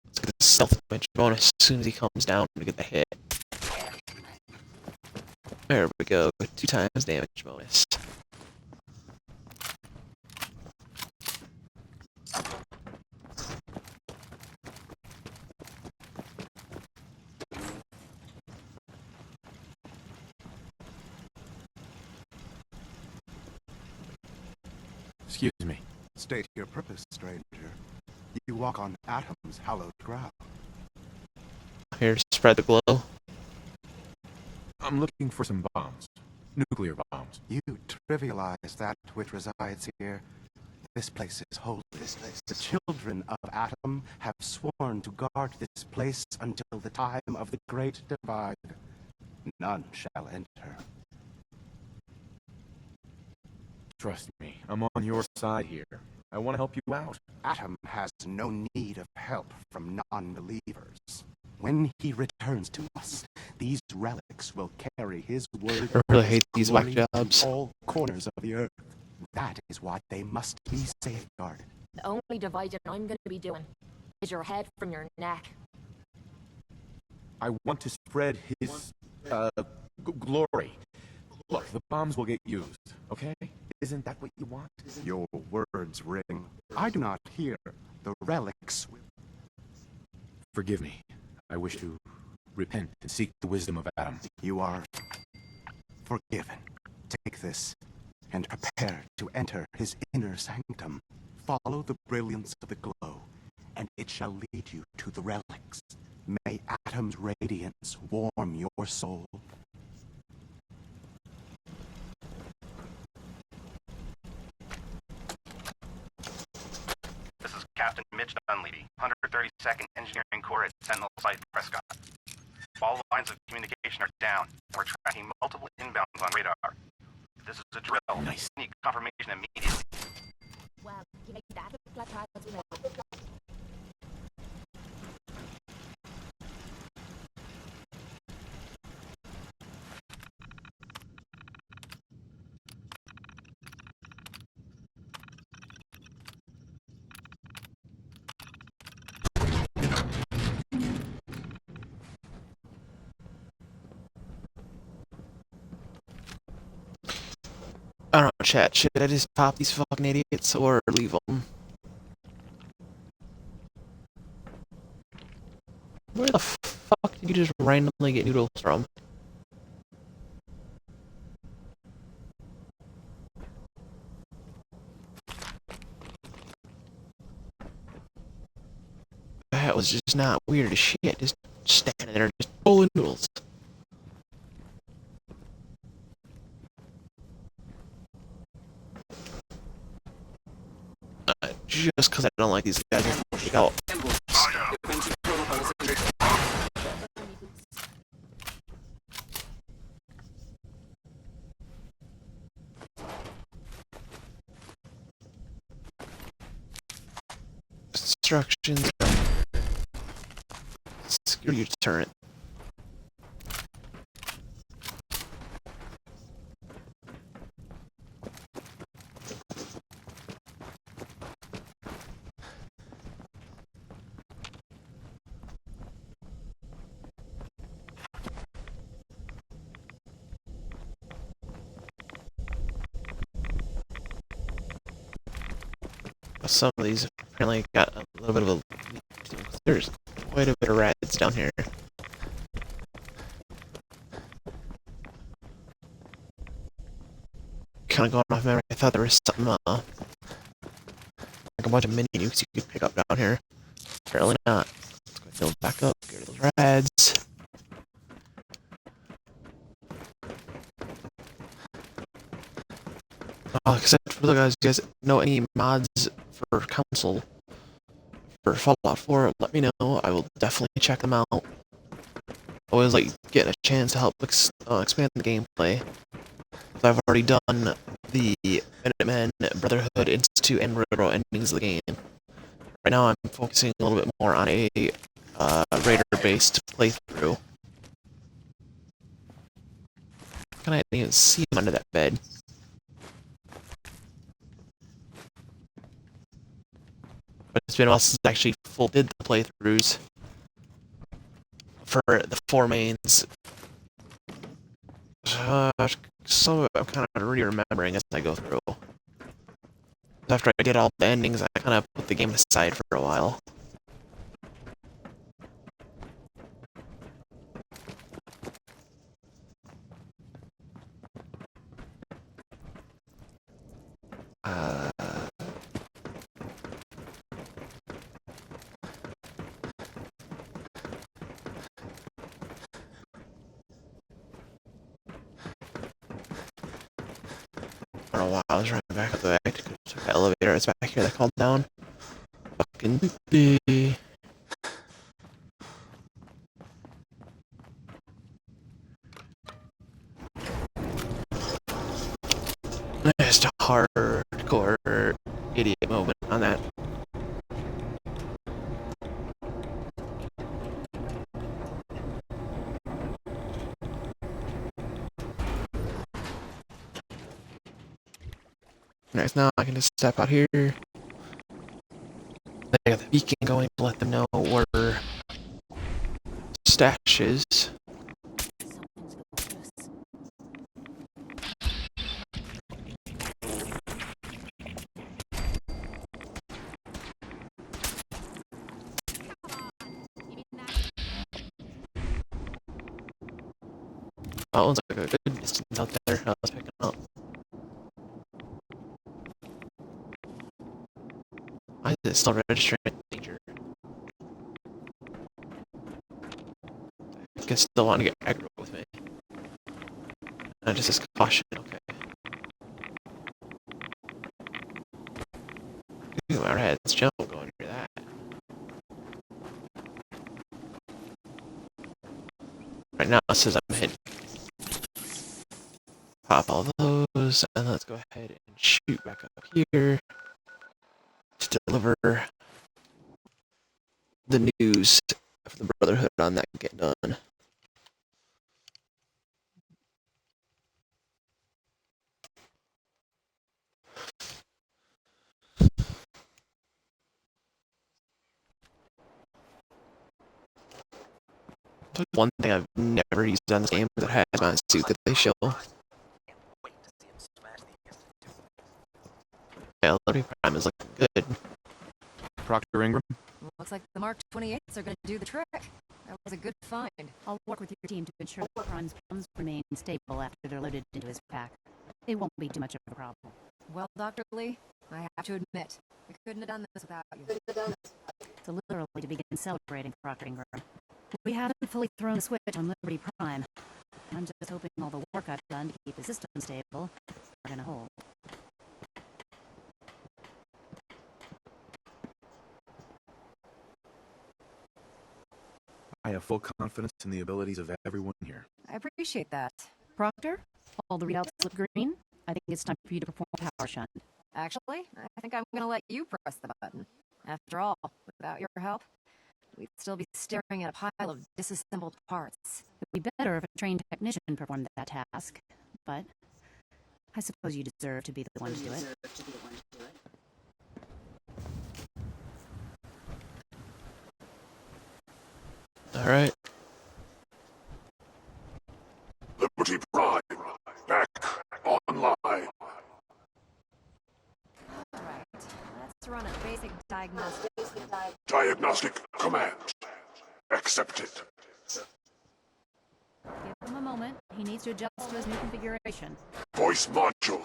Let's get the stealth damage bonus as soon as he comes down to get the hit. There we go, 2 times damage bonus. Excuse me. State your purpose, stranger. You walk on Atom's hallowed ground. Here, spread the glow. I'm looking for some bombs. Nuclear bombs. You trivialize that which resides here. This place is holy. The children of Atom have sworn to guard this place until the time of the Great Divide. None shall enter. Trust me, I'm on your side here. I want to help you out. Atom has no need of help from non-believers. When he returns to us, these relics will carry his word. I really hate these whack jobs. To all corners of the earth. That is why they must be safeguarded. The only dividing I'm going to be doing is your head from your neck. I want to spread his, glory. Look, the bombs will get used, okay? Isn't that what you want? Your words ring. I do not hear. The relics will... Forgive me. I wish to repent and seek the wisdom of Atom. You are forgiven. Take this and prepare to enter his inner sanctum. Follow the brilliance of the glow, and it shall lead you to the relics. May Atom's radiance warm your soul. This is Captain Mitch Dunleavy, 132nd Engineering Corps at Sentinel Site, Prescott. All lines of communication are down, and we're tracking multiple inbounds on radar. This is a drill. Nice. Need confirmation immediately. Well, you make that look like trials we will. I don't know, chat. Should I just pop these fucking idiots or leave them? Where the fuck did you just randomly get noodles from? That was just not weird as shit. Just standing there, just pulling noodles. Just because I don't like these guys. Go. Instructions. Secure your turret. Some of these apparently got a little bit of a... There's quite a bit of rats down here. Kind of going off memory, I thought there was something, like a bunch of mini nukes you could pick up down here. Apparently not. Let's go build back up, get rid of those rads. Like I said, for the guys, you guys know any mods for console for Fallout 4, let me know. I will definitely check them out. Always like getting a chance to help expand the gameplay. I've already done the Minutemen, Brotherhood, Institute, and Railroad endings of the game. Right now I'm focusing a little bit more on a Raider-based playthrough. Can I even see him under that bed? But it's been a while since I actually full did the playthroughs for the 4 mains. Some of it I'm kind of re-remembering as I go through. After I did all the endings, I kind of put the game aside for a while. For a while, I was running back up the back to check the elevator. It's back here that called down. Fucking doopy. Just a hardcore idiot moment on that. Nice, now I can just step out here. They got the beacon going to let them know where stash is. That one's like a good distance out there. I was picking up. Why is it still registering danger? I can still want to get aggro with me. Just as caution, okay. Ooh, our heads jump going through that. Right now it says I'm hidden. Pop all those, and let's go ahead and shoot back up here to deliver the news for the Brotherhood on that get done. One thing I've never used on this game is a hazmat suit that they show. Yeah, Liberty Prime is looking good. Proctor Ingram? Looks like the Mark 28s are going to do the trick. That was a good find. I'll work with your team to ensure that Prime's bombs remain stable after they're loaded into his pack. They won't be too much of a problem. Well, Dr. Lee, I have to admit, we couldn't have done this without you. So literally to begin celebrating Proctor Ingram. We haven't fully thrown the switch on Liberty Prime. I'm just hoping all the work I've done to keep the system stable are gonna hold. I have full confidence in the abilities of everyone here. I appreciate that. Proctor, all the readouts look green. I think it's time for you to perform a power shunt. Actually, I think I'm going to let you press the button. After all, without your help, we'd still be staring at a pile of disassembled parts. It would be better if a trained technician performed that task, but I suppose you deserve to be the one to do it. All right. Liberty Prime, back online. Alright, let's run it diagnostic. Diagnostic command. Accepted. Give him a moment. He needs to adjust to his new configuration. Voice module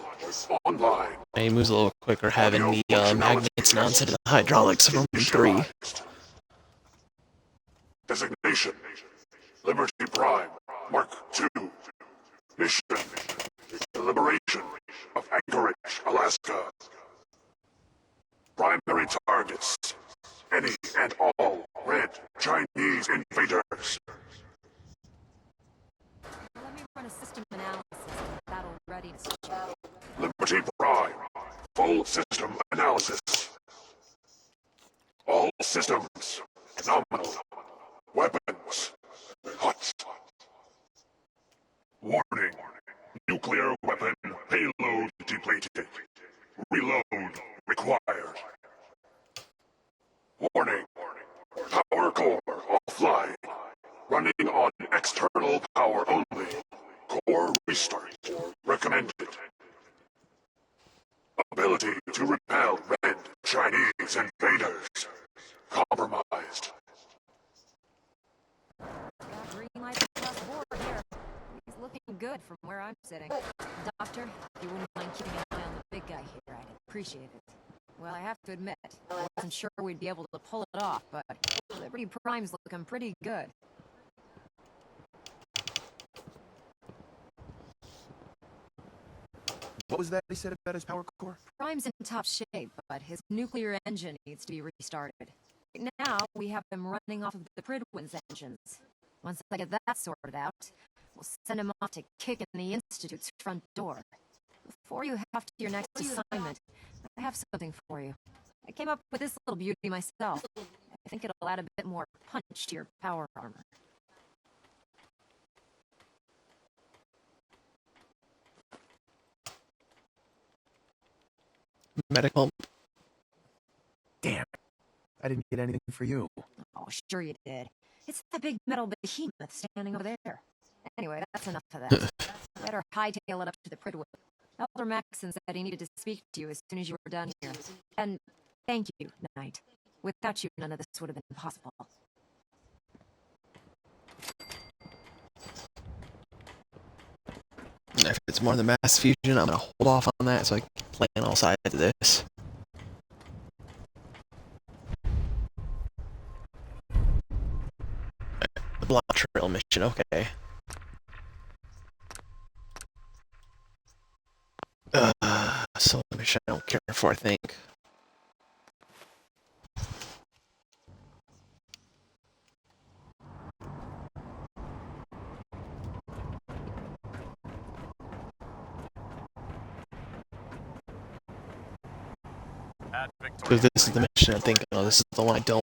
online. He moves a little quicker having the magnets now instead of the hydraulics from 3. Designation. Liberty Prime. Mark II. Mission. The liberation of Anchorage, Alaska. Primary targets. Any and all red Chinese invaders. Let me run a system analysis on the battle readiness check. Liberty Prime. Full system analysis. All systems. Nominal. Weapons. Hot. Warning. Nuclear weapon payload depleted. Reload required. Warning. Power core offline. Running on external power only. Core restart. Recommended. Ability to repel red Chinese invaders. Compromised. Got green light across the board here. He's looking good from where I'm sitting. Doctor, if you wouldn't mind keeping an eye on the big guy here, I'd appreciate it. Well, I have to admit, I wasn't sure we'd be able to pull it off, but Liberty Prime's looking pretty good. What was that he said about his power core? Prime's in top shape, but his nuclear engine needs to be restarted. Right now, we have him running off of the Pridwin's engines. Once I get that sorted out, we'll send him off to kick in the Institute's front door. Before you head off to your next assignment, I have something for you. I came up with this little beauty myself. I think it'll add a bit more punch to your power armor. Medical. Damn. I didn't get anything for you. Oh, sure you did. It's that big metal behemoth standing over there. Anyway, that's enough of that. Better hightail it up to the Pridwin. Elder Maxon said he needed to speak to you as soon as you were done here. And thank you, Knight. Without you, none of this would have been possible. If it's more than mass fusion, I'm gonna hold off on that so I can plan all sides of this. The block trail mission, okay. Solo mission I don't care for, I think. Because this is the mission I'm thinking of, this is the one I don't.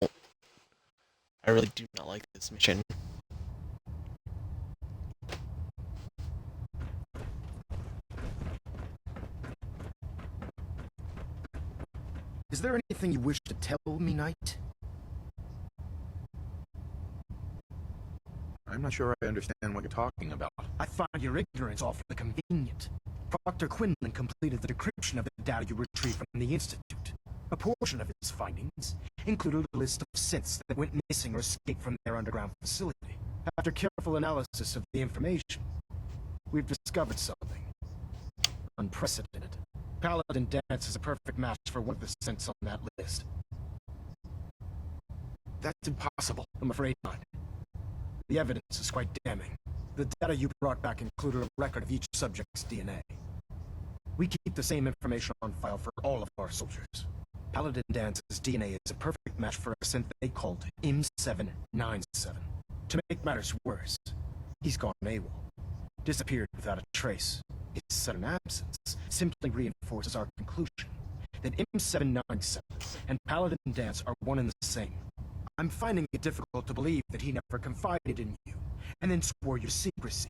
I really do not like this mission. Is there anything you wish to tell me, Knight? I'm not sure I understand what you're talking about. I find your ignorance awfully convenient. Dr. Quinlan completed the decryption of the data you retrieved from the Institute. A portion of his findings included a list of synths that went missing or escaped from their underground facility. After careful analysis of the information, we've discovered something unprecedented. Paladin Danse is a perfect match for one of the synths on that list. That's impossible. I'm afraid not. The evidence is quite damning. The data you brought back included a record of each subject's DNA. We keep the same information on file for all of our soldiers. Paladin Dance's DNA is a perfect match for a synth they called M797. To make matters worse, he's gone AWOL. Disappeared without a trace. His sudden absence simply reinforces our conclusion that M797 and Paladin Danse are one and the same. I'm finding it difficult to believe that he never confided in you, and then swore you secrecy.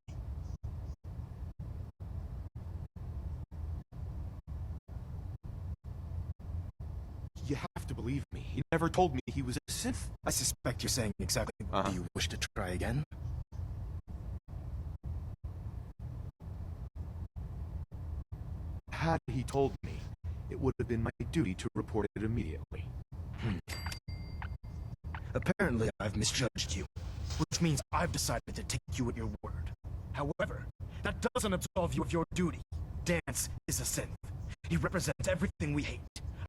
You have to believe me. He never told me he was a synth. I suspect you're saying exactly what. Do you wish to try again? Had he told me, it would have been my duty to report it immediately. Apparently, I've misjudged you, which means I've decided to take you at your word. However, that doesn't absolve you of your duty. Dance is a synth. He represents everything we hate,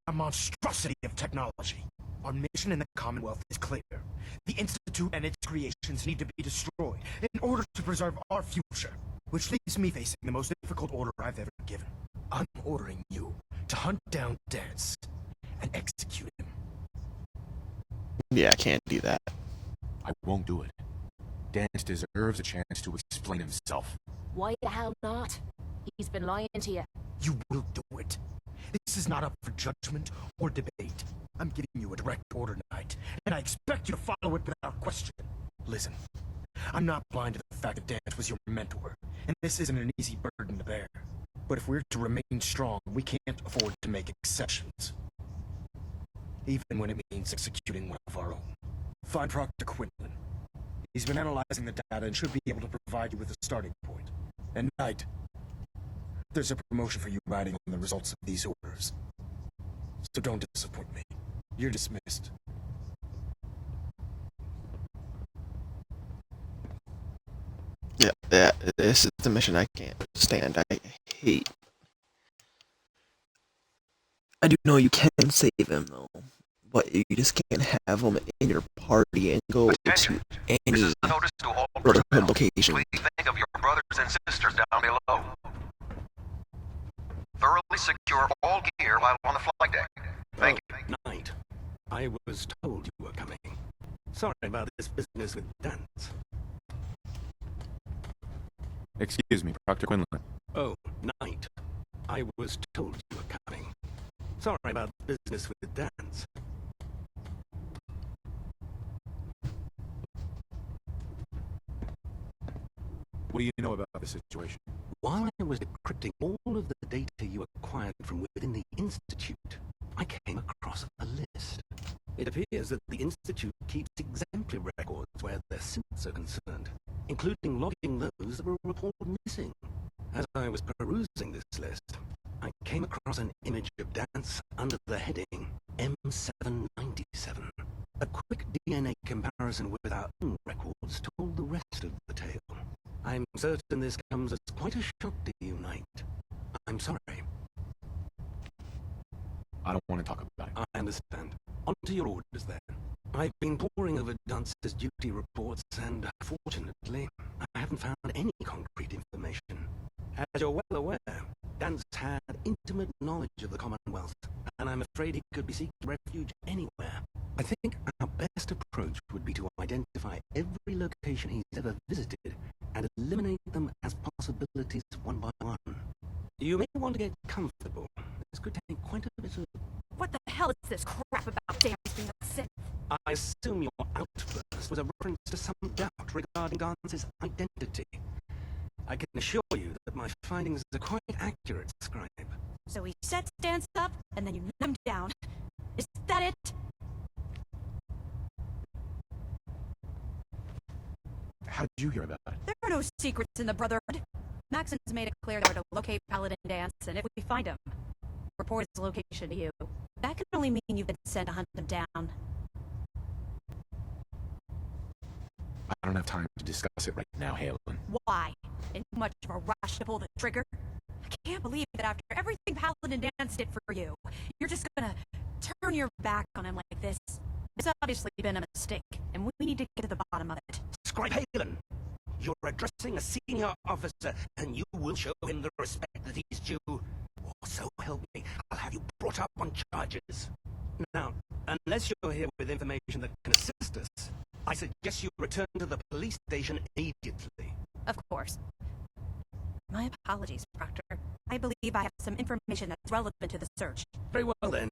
a monstrosity of technology. Our mission in the Commonwealth is clear. The Institute and its creations need to be destroyed in order to preserve our future, which leaves me facing the most difficult order I've ever given. I'm ordering you to hunt down Dance and execute him. Yeah, I can't do that. I won't do it. Dance deserves a chance to explain himself. Why the hell not? He's been lying to you. You will do it. This is not up for judgment or debate. I'm giving you a direct order tonight, and I expect you to follow it without question. Listen, I'm not blind to the fact that Dance was your mentor, and this isn't an easy burden to bear. But if we're to remain strong, we can't afford to make exceptions. Even when it means executing one of our own. Find Proctor Quinlan. He's been analyzing the data and should be able to provide you with a starting point. And Knight, there's a promotion for you riding on the results of these orders. So don't disappoint me. You're dismissed. Yeah, this is the mission I can't stand. I hate. I do know you can save him though, but you just can't have him in your party and go to any Notice to all Brotherhood location. Please think of your brothers and sisters down below. Thoroughly secure all gear while on the flight deck. Thank you. Knight, I was told you were coming. Sorry about this business with Dance. Excuse me, Proctor Quinlan. Oh, Knight, I was told you were coming. Sorry about the business with Dance. What do you know about the situation? While I was decrypting all of the data you acquired from within the Institute, I came across a list. It appears that the Institute keeps exemplary records where their synths are concerned, including logging those that were reported missing. As I was perusing this list, I came across an image of Dance under the heading M797. A quick DNA comparison with our own records told the rest of the tale. I'm certain this comes as quite a shock to you, Knight. I'm sorry. I don't want to talk about it. I understand. On to your orders, then. I've been poring over Dance's duty reports, and fortunately, I haven't found any concrete information. As you're well aware, Dance had intimate knowledge of the Commonwealth, and I'm afraid he could be seeking refuge anywhere. I think our best approach would be to identify every location he's ever visited and eliminate them as possibilities one by one. You may want to get comfortable. This could take quite a bit of... What the hell is this crap about Dance being a Sith? I assume your outburst was a reference to some doubt regarding Dance's identity. I can assure you that my findings are quite accurate, Scribe. So he sets Dance up, and then you nut him down. Is that it? How did you hear about it? There are no secrets in the Brotherhood. Maxon's made it clear that we're to locate Paladin Dance, and if we find him, report his location to you. That can only mean you've been sent to hunt him down. I don't have time to discuss it right now, Halen. Why? In much of a rush to pull the trigger? I can't believe that after everything Paladin Dance did for you, you're just gonna turn your back on him like this. It's obviously been a mistake, and we need to get to the bottom of it. Scribe Halen, you're addressing a senior officer, and you will show him the respect that he's due. Or so help me, I'll have you brought up on charges. Now, unless you're here with information that can assist us, I suggest you return to the police station immediately. Of course. My apologies, Proctor. I believe I have some information that's relevant to the search. Very well then.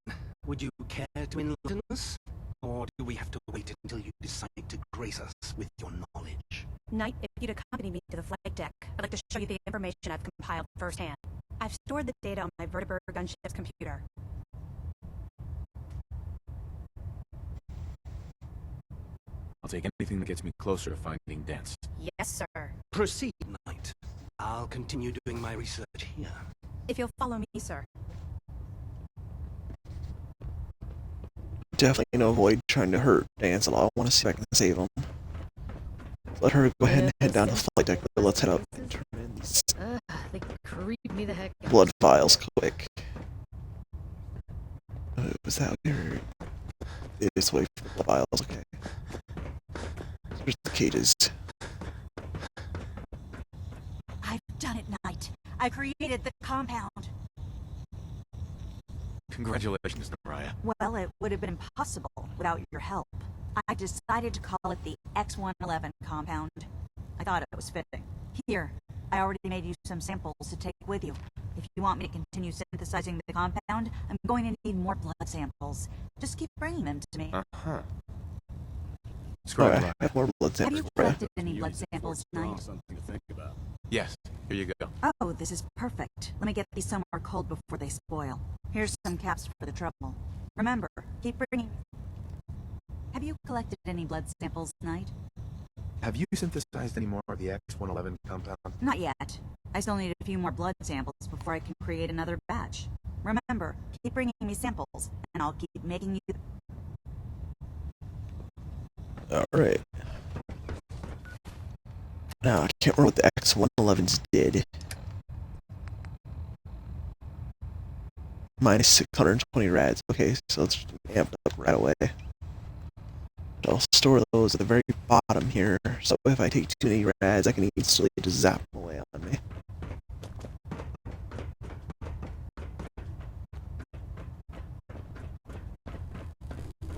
Would you care to enlighten us? Or do we have to wait until you decide to grace us with your knowledge? Knight, if you'd accompany me to the flight deck, I'd like to show you the information I've compiled firsthand. I've stored the data on my Vertibird gunship's computer. I'll take anything that gets me closer to finding Dance. Yes, sir. Proceed, Knight. I'll continue doing my research here. If you'll follow me, sir. definitely gonna avoid trying to hurt Ansel. I want to see if I can save him. Let her go ahead and head down to the flight deck, but let's head up and turn in these They creep me the heck out. blood vials quick. Was that weird? This way for the blood vials, okay. There's the cages. I've done it, Knight. I created the compound. Congratulations, Naraya. Well, it would have been impossible without your help. I decided to call it the X-111 compound. I thought it was fitting. Here, I already made you some samples to take with you. If you want me to continue synthesizing the compound, I'm going to need more blood samples. Just keep bringing them to me. Uh-huh. Alright, I have more blood Have samples. you collected any blood samples tonight? Something to think about. Yes, here you go. Oh, this is perfect. Let me get these somewhere cold before they spoil. Here's some caps for the trouble. Remember, keep bringing... Have you collected any blood samples tonight? Have you synthesized any more of the X-111 compound? Not yet. I still need a few more blood samples before I can create another batch. Remember, keep bringing me samples, and I'll keep making you... Alright. Now, I can't remember what the X-111s did. Minus 620 rads. Okay, so let's amp up right away. I'll store those at the very bottom here, so if I take too many rads, I can easily just zap them away on me.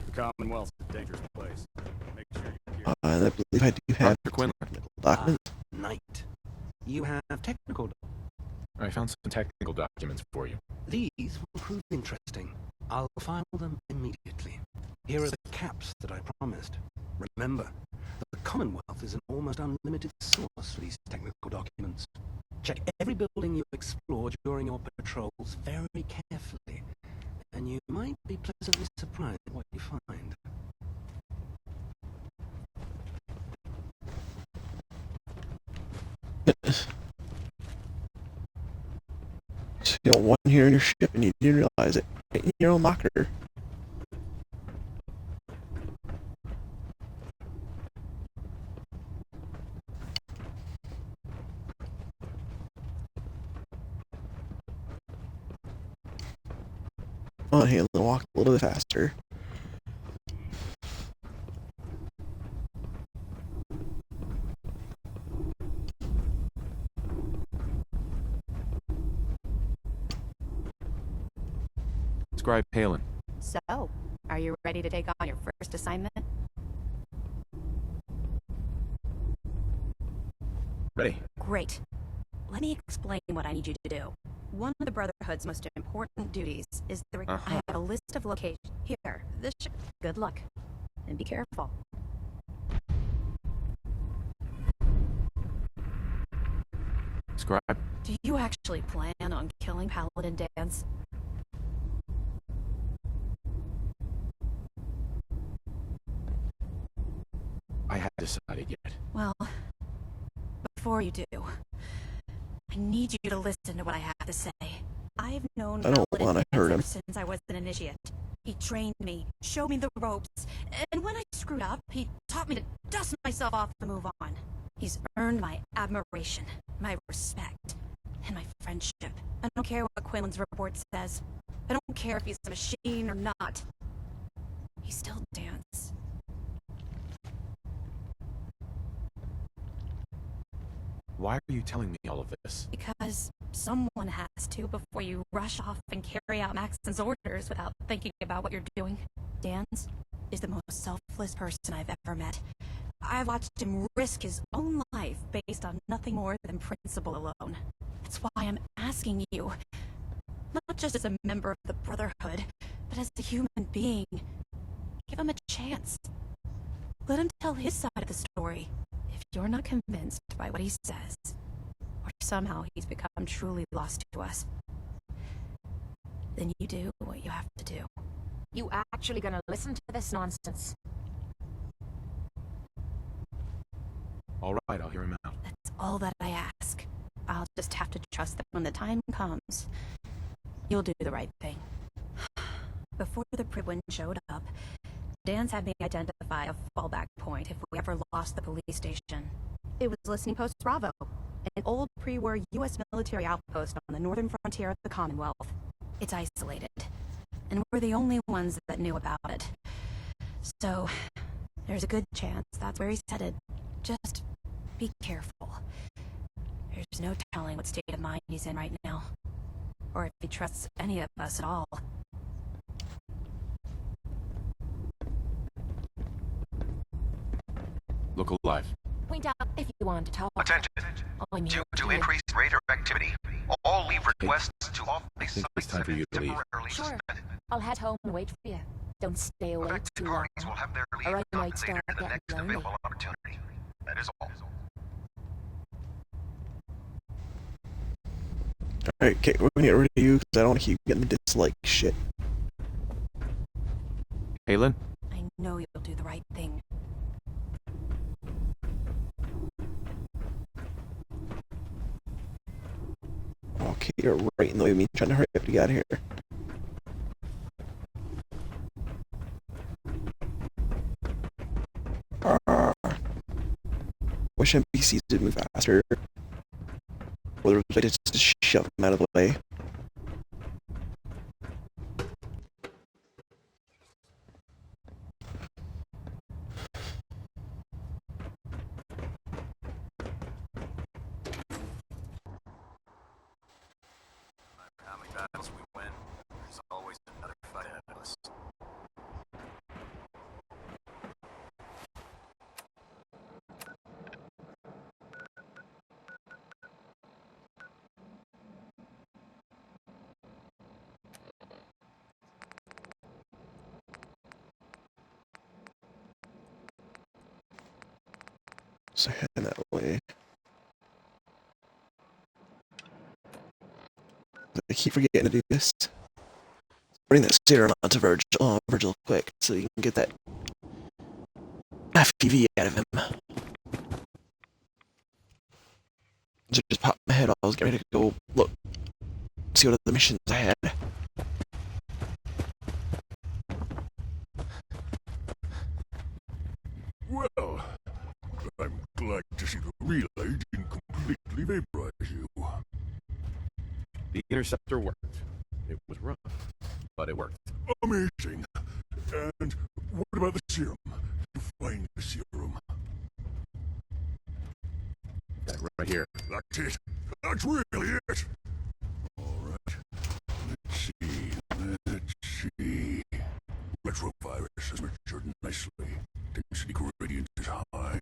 The Commonwealth's a dangerous place. Make sure you're And I believe I do have Dr. Quinlan. technical documents. Knight, you have technical... I found some technical documents for you. These will prove interesting. I'll file them immediately. Here are the caps that I promised. Remember, the Commonwealth is an almost unlimited source for these technical documents. Check every building you explore during your patrols very carefully, and you might be pleasantly surprised at what you find. So you got one here in your ship and you didn't realize it. Right in your own locker. Come on, Halen, walk a little bit faster. Scribe Halen. So, are you ready to take on your first assignment? Ready. Great. Let me explain what I need you to do. One of the Brotherhood's most important duties is the... I have a list of locations. Here, this should... Good luck. And be careful. Scribe. Do you actually plan on killing Paladin Danse? I haven't decided yet. Well, before you do, I need you to listen to what I have to say. I've known I don't Paladin wanna Danse hurt ever him. since I was an initiate. He trained me, showed me the ropes, and when I screwed up, he taught me to dust myself off and move on. He's earned my admiration, my respect, and my friendship. I don't care what Quinlan's report says. I don't care if he's a machine or not. He's still Danse. Why are you telling me all of this? Because someone has to before you rush off and carry out Maxon's orders without thinking about what you're doing. Danse is the most selfless person I've ever met. I've watched him risk his own life based on nothing more than principle alone. That's why I'm asking you, not just as a member of the Brotherhood, but as a human being, give him a chance. Let him tell his side of the story. If you're not convinced by what he says, or somehow he's become truly lost to us, then you do what you have to do. You actually gonna listen to this nonsense? All right, I'll hear him out. That's all that I ask. I'll just have to trust that when the time comes, you'll do the right thing. Before the Pridwin showed up, Dan's had me identify a fallback point if we ever lost the police station. It was Listening Post Bravo, an old pre-war U.S. military outpost on the northern frontier of the Commonwealth. It's isolated, and we're the only ones that knew about it. So, there's a good chance that's where he's headed. Just be careful. There's no telling what state of mind he's in right now, or if he trusts any of us at all. Look alive. Point out if you want to talk. Attention. I'm here To increase radar activity, all leave requests to all I think it's time for you to leave. Sure. I'll head home and wait for you. Don't stay away Affected too long. parties will have their leave Or I might compensated start in the getting next lonely. available opportunity. That is all. Alright, okay, we're gonna get rid of you because I don't want to keep getting the dislike shit. Halen? I know you'll do the right thing. Okay, you're right in the way of me trying to hurry up to get out of here. Wish NPCs did move faster. Or there was a way to just shove them out of the way. How many battles we win, there's always another fight ahead of us. So heading that way. I keep forgetting to do this. Bring that serum onto Virgil quick so you can get that FPV out of him. Just popped my head. I was getting ready to go look, see what other missions I had. Well, I'm glad to see the relay didn't completely vaporize you. The interceptor worked. It was rough, but it worked. Amazing. And what about the serum? To find the serum. That right here. That's it. That's really it. All right. Let's see. Retrovirus has matured nicely. Density gradient is high.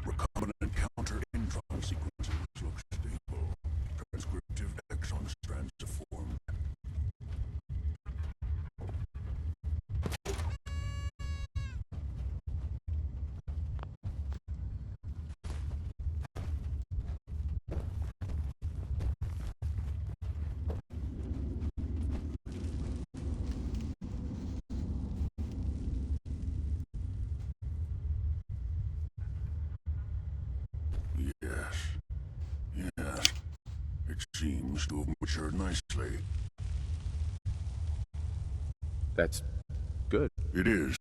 Recombinant counter intron sequences look stable. Transcriptive exon strands have formed. Yes. It seems to have matured nicely. That's good. It is.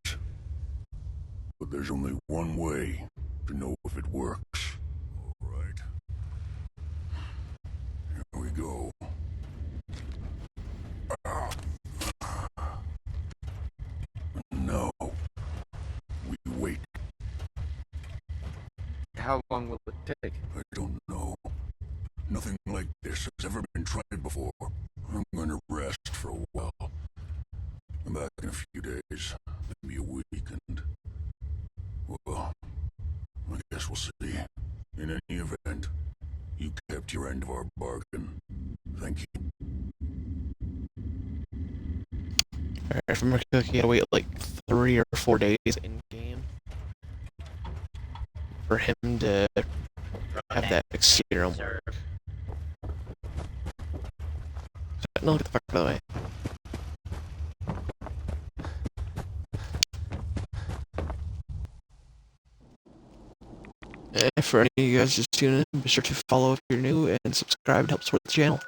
But there's only one way to know if it works. All right. Here we go. No. We wait. How long will it take? I don't know. Nothing like this has ever been tried before. I'm gonna rest for a while. I'm back in a few days, maybe a week, and... well, I guess we'll see. In any event, you kept your end of our bargain. Thank you. Alright, if I'm looking, you gotta wait like 3 or 4 days in game for him to have that serum work. No, get the fuck out of the way. And for any of you guys just tuning in, be sure to follow if you're new and subscribe to help support the channel.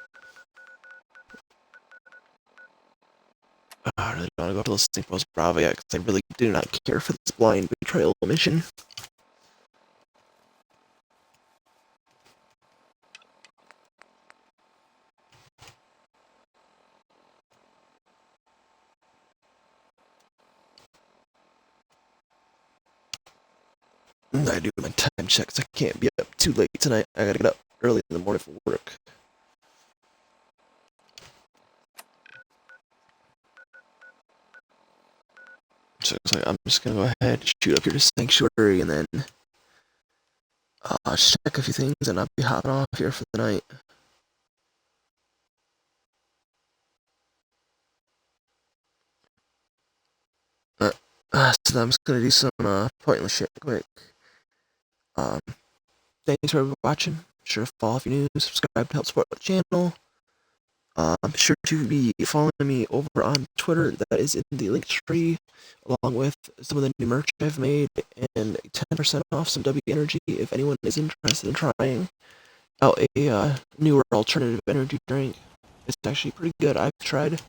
Alright. really don't want to go to listening post Bravo yet, because I really do not care for this blind betrayal mission. I do my time checks. I can't be up too late tonight. I gotta get up early in the morning for work. So I'm just gonna go ahead, shoot up here to Sanctuary, and then check a few things, and I'll be hopping off here for the night. So I'm just gonna do some pointless shit quick. Thanks for watching. Be sure to follow if you're new, subscribe to help support the channel. Be sure to be following me over on Twitter. That is in the link tree, along with some of the new merch I've made, and 10% off some W Energy if anyone is interested in trying out a newer alternative energy drink. It's actually pretty good. I've tried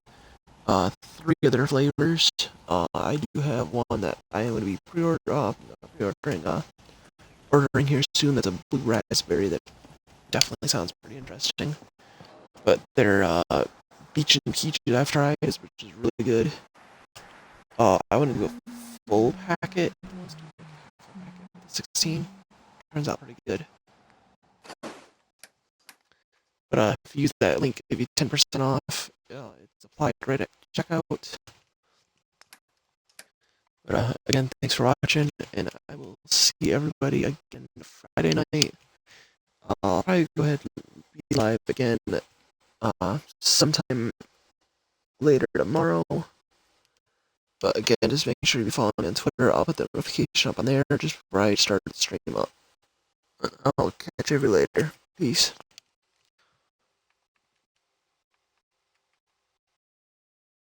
3 other flavors. I do have one that I am going to be ordering here soon. That's a blue raspberry that definitely sounds pretty interesting. But their Beach and Peach that I've tried, which is really good. I wanted to go full packet. 16 turns out pretty good. But if you use that link, it'll give you 10% off. It's applied right at checkout. But again, thanks for watching, and I will see everybody again Friday night. I'll probably go ahead and be live again sometime later tomorrow. But again, just make sure you follow me on Twitter. I'll put the notification up on there just before I start the stream up. I'll catch you later. Peace.